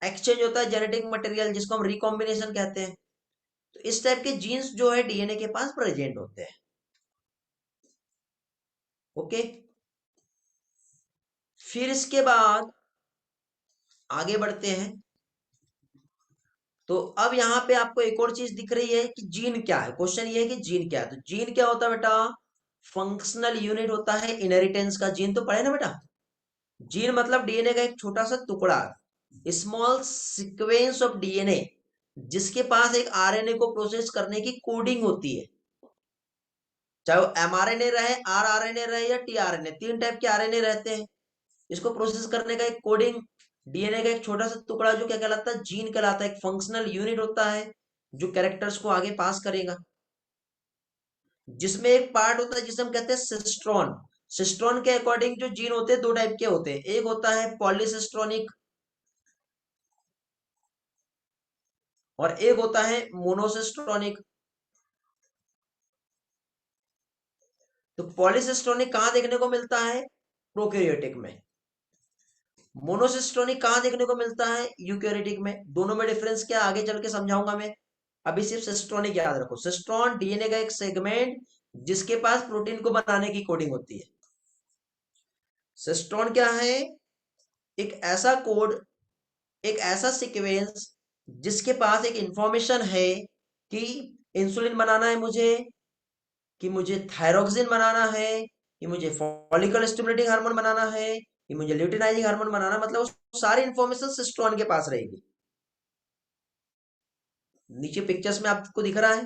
एक्सचेंज होता है जेनेटिक मटेरियल, जिसको हम रिकॉम्बिनेशन कहते हैं। तो इस टाइप के जीन्स जो है डीएनए के पास प्रेजेंट होते हैं। ओके। फिर इसके बाद आगे बढ़ते हैं। तो अब यहाँ पे आपको एक और चीज दिख रही है कि जीन क्या है। क्वेश्चन ये है कि जीन क्या है। तो जीन क्या होता है बेटा? फंक्शनल यूनिट होता है इनहेरिटेंस का। जीन तो पढ़े ना बेटा? जीन मतलब डीएनए का एक छोटा सा टुकड़ा, स्मॉल सीक्वेंस ऑफ डीएनए, जिसके पास एक आरएनए को प्रोसेस करने की कोडिंग होती है। चाहे वो एमआरएनए रहे, आरआरएनए रहे या टीआरएनए, तीन टाइप के आरएनए रहते हैं। इसको प्रोसेस करने का एक कोडिंग, डीएनए का एक छोटा सा टुकड़ा जो क्या कहलाता है? जीन कहलाता है। एक फंक्शनल यूनिट होता है जो कैरेक्टर्स को आगे पास करेगा, जिसमें एक पार्ट होता है जिसे हम कहते हैं सिस्ट्रॉन। सिस्ट्रॉन के अकॉर्डिंग जो जीन होते हैं दो टाइप के होते हैं, एक होता है पॉलीसिस्ट्रॉनिक और एक होता है मोनोसिस्ट्रॉनिक। तो पॉलीसिस्ट्रॉनिक कहां देखने को मिलता है? प्रोकैरियोटिक में। मोनोसिस्ट्रॉनिक कहां देखने को मिलता है? यूकैरियोटिक में। दोनों में डिफरेंस क्या आगे चल के समझाऊंगा मैं, अभी सिर्फ सिस्ट्रॉनिक याद रखो। सिस्ट्रॉन डीएनए का एक सेगमेंट जिसके पास प्रोटीन को बनाने की कोडिंग होती है। सिस्ट्रॉन क्या है? एक ऐसा कोड, एक ऐसा सीक्वेंस जिसके पास एक इंफॉर्मेशन है कि इंसुलिन बनाना है मुझे, कि मुझे थायरोक्सिन बनाना है, कि मुझे फॉलिकल स्टिमुलेटिंग हार्मोन बनाना है, कि मुझे ल्यूटिनाइजिंग हार्मोन बनाना, मतलब वो सारी इंफॉर्मेशन सिस्ट्रॉन के पास रहेगी। नीचे पिक्चर्स में आपको दिख रहा है,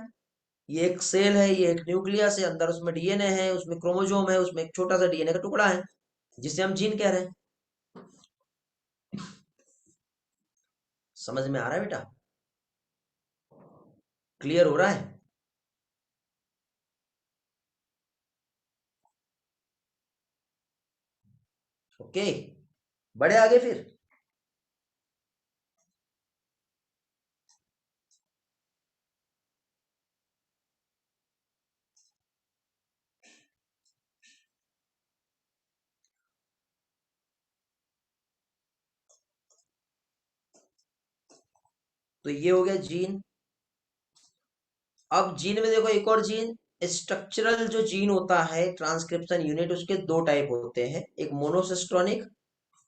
ये एक सेल है, ये एक न्यूक्लियस है, अंदर उसमें डीएनए है, उसमें क्रोमोसोम है, उसमें एक छोटा सा डीएनए का टुकड़ा है जिसे हम जीन कह रहे हैं। समझ में आ रहा है बेटा? क्लियर हो रहा है? ओके, बड़े आगे फिर। तो ये हो गया जीन। अब जीन में देखो एक और जीन, स्ट्रक्चरल जो जीन होता है ट्रांसक्रिप्शन यूनिट, उसके दो टाइप होते हैं, एक मोनोसिस्ट्रॉनिक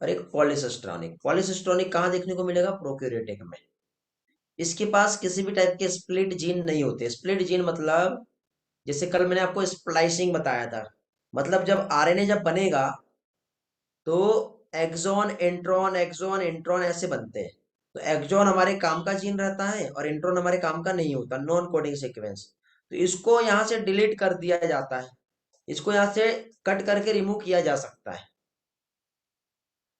और एक पॉलीसिस्ट्रॉनिक। पॉलीसिस्ट्रॉनिक कहाँ देखने को मिलेगा? प्रोकैरियोटिक में। इसके पास किसी भी टाइप के स्प्लिट जीन नहीं होते। स्प्लिट जीन मतलब, जैसे कल मैंने आपको स्प्लाइसिंग बताया था, मतलब जब आरएनए जब बनेगा तो एक्सॉन इंट्रॉन ऐसे बनते हैं। तो एक्सॉन हमारे काम का जीन रहता है और इंट्रॉन हमारे काम का नहीं होता, नॉन कोडिंग सीक्वेंस। तो इसको यहाँ से डिलीट कर दिया जाता है, इसको यहाँ से कट करके रिमूव किया जा सकता है।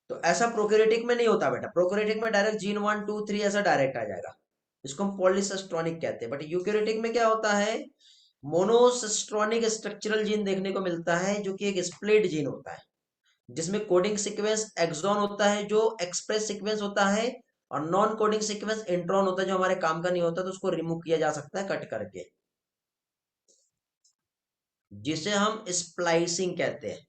तो ऐसा प्रोकैरियोटिक में नहीं होता बेटा। प्रोकैरियोटिक में डायरेक्ट जीन 1 2 3 ऐसा डायरेक्ट आ जाएगा, इसको हम पॉलीसिस्ट्रॉनिक कहते हैं। बट यूकैरियोटिक में क्या होता है? मोनोसिस्ट्रॉनिक स्ट्रक्चरल जीन देखने को मिलता है जो कि एक स्प्लिट जीन होता है, जिसमें कोडिंग सीक्वेंस एक्सॉन होता है जो एक्सप्रेस सीक्वेंस होता है, और नॉन कोडिंग सीक्वेंस इंट्रॉन होता है जो हमारे काम का नहीं होता, तो उसको रिमूव किया जा सकता है कट करके, जिसे हम स्प्लाइसिंग कहते हैं।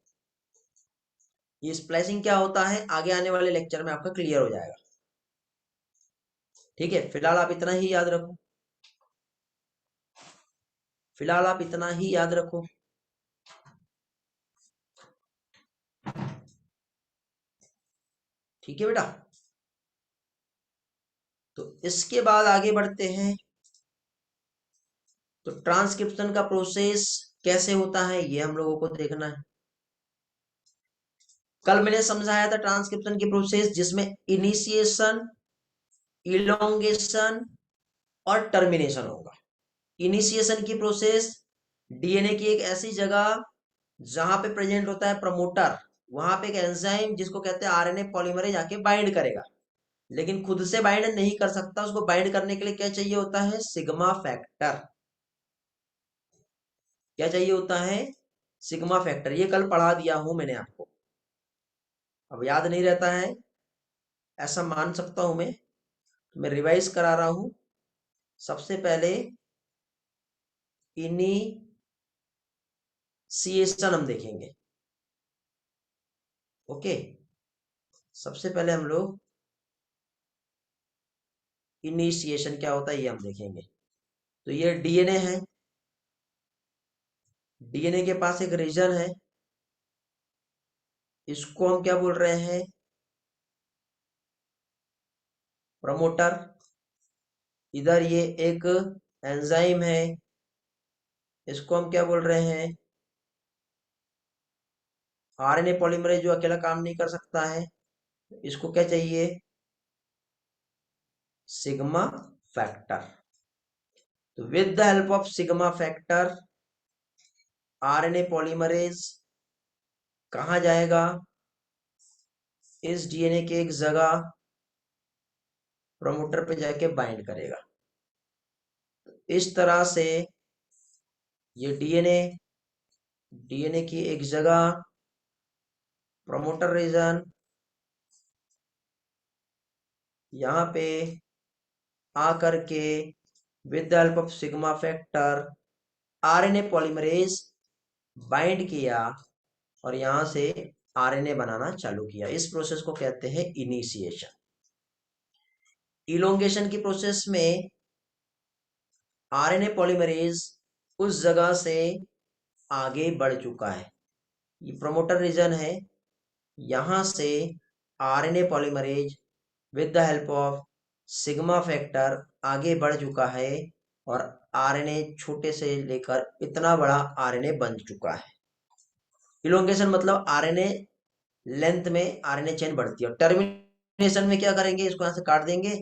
ये स्प्लाइसिंग क्या होता है आगे आने वाले लेक्चर में आपका क्लियर हो जाएगा। ठीक है, फिलहाल आप इतना ही याद रखो, फिलहाल आप इतना ही याद रखो। ठीक है बेटा, तो इसके बाद आगे बढ़ते हैं। तो ट्रांसक्रिप्शन का प्रोसेस कैसे होता है ये हम लोगों को देखना है। कल मैंने समझाया था ट्रांसक्रिप्शन की प्रोसेस जिसमें इनिशिएशन, इलोंगेशन और टर्मिनेशन होगा। इनिशिएशन की प्रोसेस, डीएनए की एक ऐसी जगह जहां पे प्रेजेंट होता है प्रमोटर, वहां पे एक एंजाइम जिसको कहते हैं आरएनए पॉलीमरेज आके बाइंड करेगा, लेकिन खुद से बाइंड नहीं कर सकता। उसको बाइंड करने के लिए क्या चाहिए होता है? Sigma factor. क्या चाहिए होता है? Sigma factor. ये कल पढ़ा दिया हूं मैंने आपको, अब याद नहीं रहता है ऐसा मान सकता हूं मैं, तो मैं रिवाइज करा रहा हूं। सबसे पहले इनिशिएशन हम देखेंगे। ओके, सबसे पहले हम लोग इनिशिएशन क्या होता है ये हम देखेंगे। तो ये डीएनए है, डीएनए के पास एक रीजन है, इसको हम क्या बोल रहे हैं? प्रमोटर। इधर ये एक एंजाइम है, इसको हम क्या बोल रहे हैं? आरएनए पॉलीमरेज जो अकेला काम नहीं कर सकता है, इसको क्या चाहिए? Sigma factor. तो with the help of sigma factor RNA polymerase कहाँ जाएगा? इस डीएनए के एक जगह प्रमोटर पे जाके बाइंड करेगा। इस तरह से ये डीएनए की एक जगह प्रमोटर रीजन, यहाँ पे आकर के with the help of sigma factor RNA polymerase bind किया और यहां से आरएनए बनाना चालू किया। इस प्रोसेस को कहते हैं इनिशिएशन। इलोंगेशन की प्रोसेस में आरएनए पॉलीमरेज उस जगह से आगे बढ़ चुका है, ये प्रमोटर रीजन है, यहां से RNA polymerase with the help of sigma factor आगे बढ़ चुका है और आरएनए छोटे से लेकर इतना बड़ा आरएनए बन चुका है। इलोंगेशन मतलब आरएनए लेंथ में आरएनए चेन बढ़ती है, और टर्मिनेशन में क्या करेंगे, इसको यहां से काट देंगे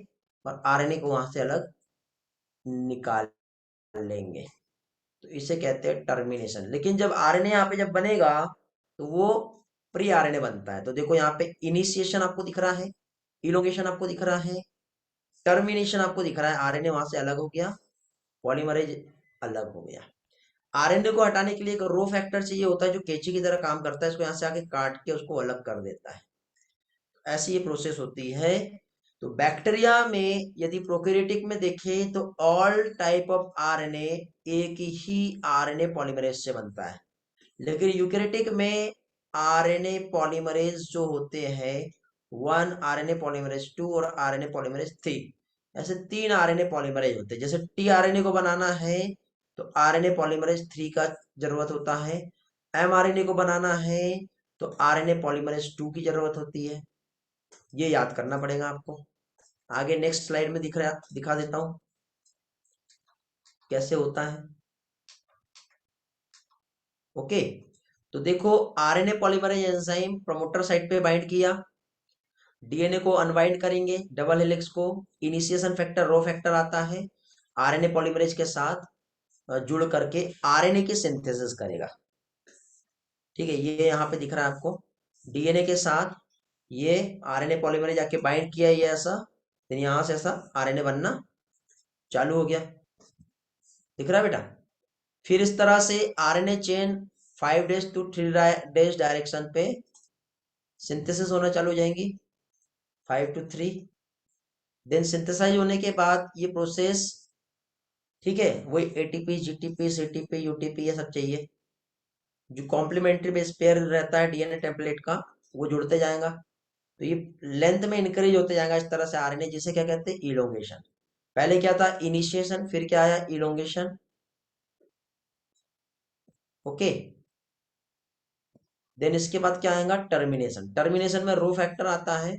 और आरएनए को वहां से अलग निकाल लेंगे, तो इसे कहते हैं टर्मिनेशन। लेकिन जब आरएनए यहाँ पे जब बनेगा तो वो प्री आरएनए बनता है। तो देखो यहाँ पे इनिशिएशन आपको दिख रहा है, इलोंगेशन आपको दिख रहा है, टर्मिनेशन आपको दिख रहा है, आरएनए वहां से अलग हो गया, पॉलीमरेज अलग हो गया। आरएनए को हटाने के लिए एक रो फैक्टर चाहिए होता है जो कैंची की तरह काम करता है, इसको यहाँ से आके काट के उसको अलग कर देता है। ऐसी ये प्रोसेस होती है। तो बैक्टीरिया में यदि प्रोकैरियोटिक में देखें तो ऑल टाइप ऑफ आरएनए एक ही आरएनए पॉलीमरेज से बनता है, लेकिन यूकेरियोटिक में आरएनए पॉलीमरेज जो होते हैं 1 आरएनए पॉलीमरेज 2 और आरएनए पॉलीमरेज 3, ऐसे 3 आरएनए पॉलीमरेज होते हैं। जैसे टीआरएनए को बनाना है तो आरएनए पॉलीमरेज 3 का जरूरत होता है, एमआरएनए को बनाना है तो आरएनए पॉलीमरेज 2 की जरूरत होती है। ये याद करना पड़ेगा आपको। आगे नेक्स्ट स्लाइड में दिखा देता हूं कैसे होता है। ओके, तो देखो RNA polymerase enzyme promoter site पे बाइंड किया, डीएनए को अनबाइंड करेंगे डबल हेलिक्स को, इनिशिएशन फैक्टर रो फैक्टर आता है, आरएनए पॉलीमरेज के साथ जुड़ करके आरएनए की सिंथेसिस करेगा। ठीक है, ये यहाँ पे दिख रहा है आपको, डीएनए के साथ ये आरएनए पॉलीमरेज आके बाइंड किया, ये ऐसा, फिर यहां से ऐसा आरएनए बनना चालू हो गया। दिख रहा है बेटा? फिर इस तरह से RNA chain 5 dash to 3 dash direction पे सिंथेसिस होना चालू हो जाएंगी, 5 to 3। देन सिंथेसाइज होने के बाद ये प्रोसेस, ठीक है, वही एटीपी जीटीपी सीटीपी यूटीपी ये सब चाहिए, जो कॉम्प्लीमेंट्री बेस पेयर रहता है डीएनए टेम्पलेट का वो जुड़ते जाएगा, तो ये लेंथ में इंक्रीज होते जाएगा इस तरह से आरएनए, जिसे क्या कहते हैं इलोंगेशन। पहले क्या था इनिशिएशन, फिर क्या आया इलोंगेशन। ओके, देन इसके बाद क्या आएगा टर्मिनेशन। टर्मिनेशन में रो फैक्टर आता है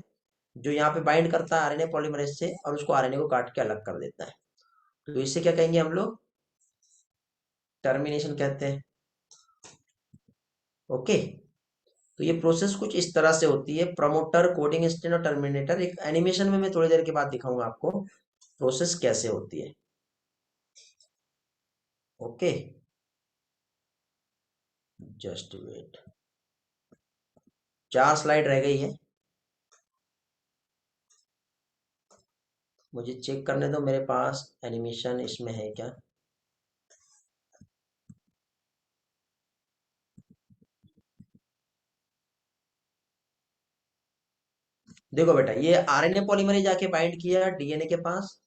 जो यहाँ पे बाइंड करता है आरएनए पॉलीमरेज से और उसको आरएनए को काट के अलग कर देता है, तो इससे क्या कहेंगे हम लोग टर्मिनेशन कहते हैं। ओके, तो ये प्रोसेस कुछ इस तरह से होती है, प्रमोटर कोडिंग स्टेन और टर्मिनेटर। एक एनिमेशन में मैं थोड़ी देर के बाद दिखाऊंगा आपको प्रोसेस कैसे होती है। ओके, जस्ट वेट, 4 स्लाइड रह गई है, मुझे चेक करने दो मेरे पास एनिमेशन इसमें है क्या। देखो बेटा, ये आरएनए पॉलीमरेज जाके बाइंड किया डीएनए के पास,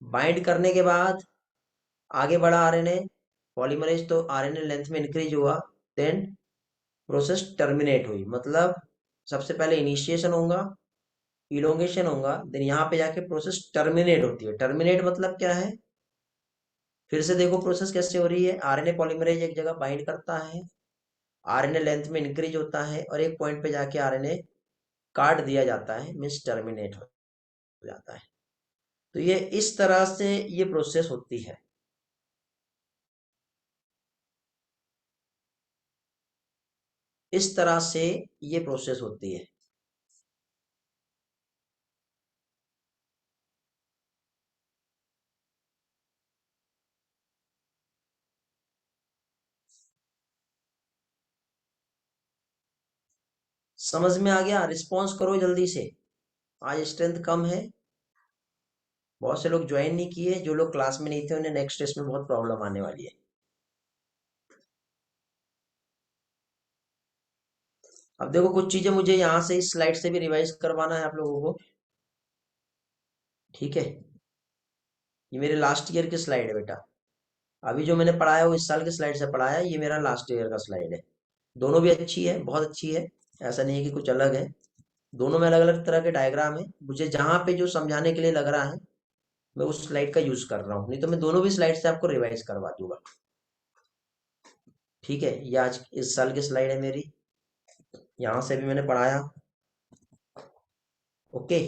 बाइंड करने के बाद आगे बढ़ा आरएनए पॉलीमरेज, तो आरएनए लेंथ में इंक्रीज हुआ, देन प्रोसेस टर्मिनेट हुई, मतलब सबसे पहले इनिशिएशन होगा, इलोंगेशन होगा, देन यहाँ पे जाके प्रोसेस टर्मिनेट होती है। टर्मिनेट मतलब क्या है, फिर से देखो प्रोसेस कैसे हो रही है, आरएनए पॉलीमरेज एक जगह बाइंड करता है, आरएनए लेंथ में इंक्रीज होता है और एक पॉइंट पे जाके आरएनए काट दिया जाता है, मीन्स टर्मिनेट हो जाता है। तो ये इस तरह से ये प्रोसेस होती है। इस तरह से ये प्रोसेस होती है। समझ में आ गया? रिस्पॉन्स करो जल्दी से, आज स्ट्रेंथ कम है, बहुत से लोग ज्वाइन नहीं किए, जो लोग क्लास में नहीं थे उन्हें नेक्स्ट टेस्ट में बहुत प्रॉब्लम आने वाली है। अब देखो कुछ चीजें मुझे यहाँ से इस स्लाइड से भी रिवाइज करवाना है आप लोगों को। ठीक है, ये मेरे लास्ट ईयर की स्लाइड है बेटा। अभी जो मैंने पढ़ाया वो इस साल के स्लाइड से पढ़ाया है, ये मेरा लास्ट ईयर का स्लाइड है। दोनों भी अच्छी है, बहुत अच्छी है। ऐसा नहीं है कि कुछ अलग है। दोनों में अलग अलग तरह के डायग्राम है, मुझे जहाँ पे जो समझाने के लिए लग रहा है मैं उस स्लाइड का यूज कर रहा हूँ, नहीं तो मैं दोनों भी स्लाइड से आपको रिवाइज करवा दूंगा। ठीक है, ये आज इस साल की स्लाइड है मेरी, यहाँ से भी मैंने पढ़ाया। ओके,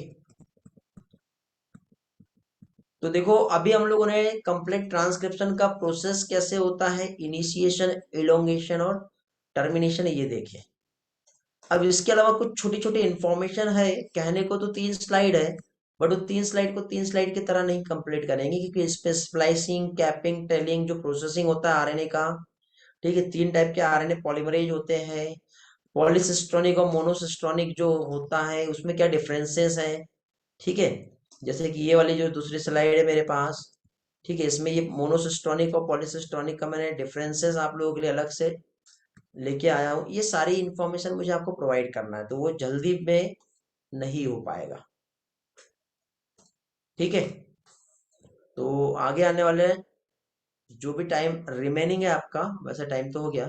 तो देखो अभी हम लोगों ने कंप्लीट ट्रांसक्रिप्शन का प्रोसेस कैसे होता है, इनिशिएशन, इलोंगेशन और टर्मिनेशन, ये देखें। अब इसके अलावा कुछ छोटी छोटी इंफॉर्मेशन है, कहने को तो 3 स्लाइड है, बट वो 3 स्लाइड को 3 स्लाइड की तरह नहीं कंप्लीट करेंगे, क्योंकि इस पे स्प्लाइसिंग, कैपिंग, टेलिंग, जो प्रोसेसिंग होता है आरएनए का। ठीक है, 3 टाइप के आरएनए पॉलीमरेज होते हैं। पॉलीसिस्ट्रोनिक और मोनोसिस्ट्रोनिक जो होता है उसमें क्या डिफरेंसेस है। ठीक है, जैसे कि ये वाली जो दूसरी स्लाइड है मेरे पास, ठीक है, इसमें ये मोनोसिस्टोनिक और पॉलीसिस्टोनिक का मैंने डिफरेंसेस आप लोगों के लिए अलग से लेके आया हूँ। ये सारी इंफॉर्मेशन मुझे आपको प्रोवाइड करना है, तो वो जल्दी में नहीं हो पाएगा। ठीक है, तो आगे आने वाले जो भी टाइम रिमेनिंग है आपका, वैसे टाइम तो हो गया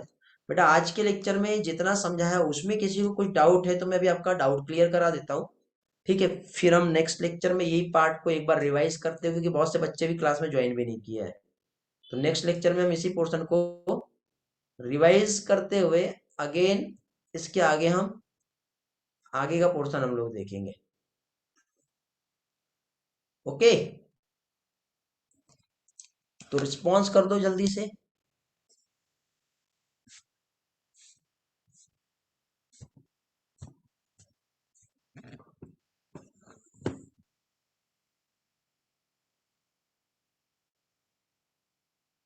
बेटा, आज के लेक्चर में जितना समझा है उसमें किसी को कुछ डाउट है तो मैं भी आपका डाउट क्लियर करा देता हूँ। ठीक है, फिर हम नेक्स्ट लेक्चर में यही पार्ट को एक बार रिवाइज करते हुए, क्योंकि बहुत से बच्चे भी क्लास में ज्वाइन भी नहीं किया है, तो नेक्स्ट लेक्चर में हम इसी पोर्शन को रिवाइज करते हुए अगेन इसके आगे हम आगे का पोर्शन हम लोग देखेंगे। ओके, तो रिस्पॉन्स कर दो जल्दी से।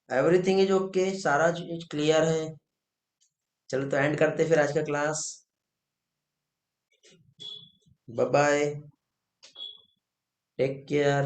एवरीथिंग इज ओके, सारा चीज क्लियर है। चलो तो एंड करते फिर आज का class. Bye bye, take care.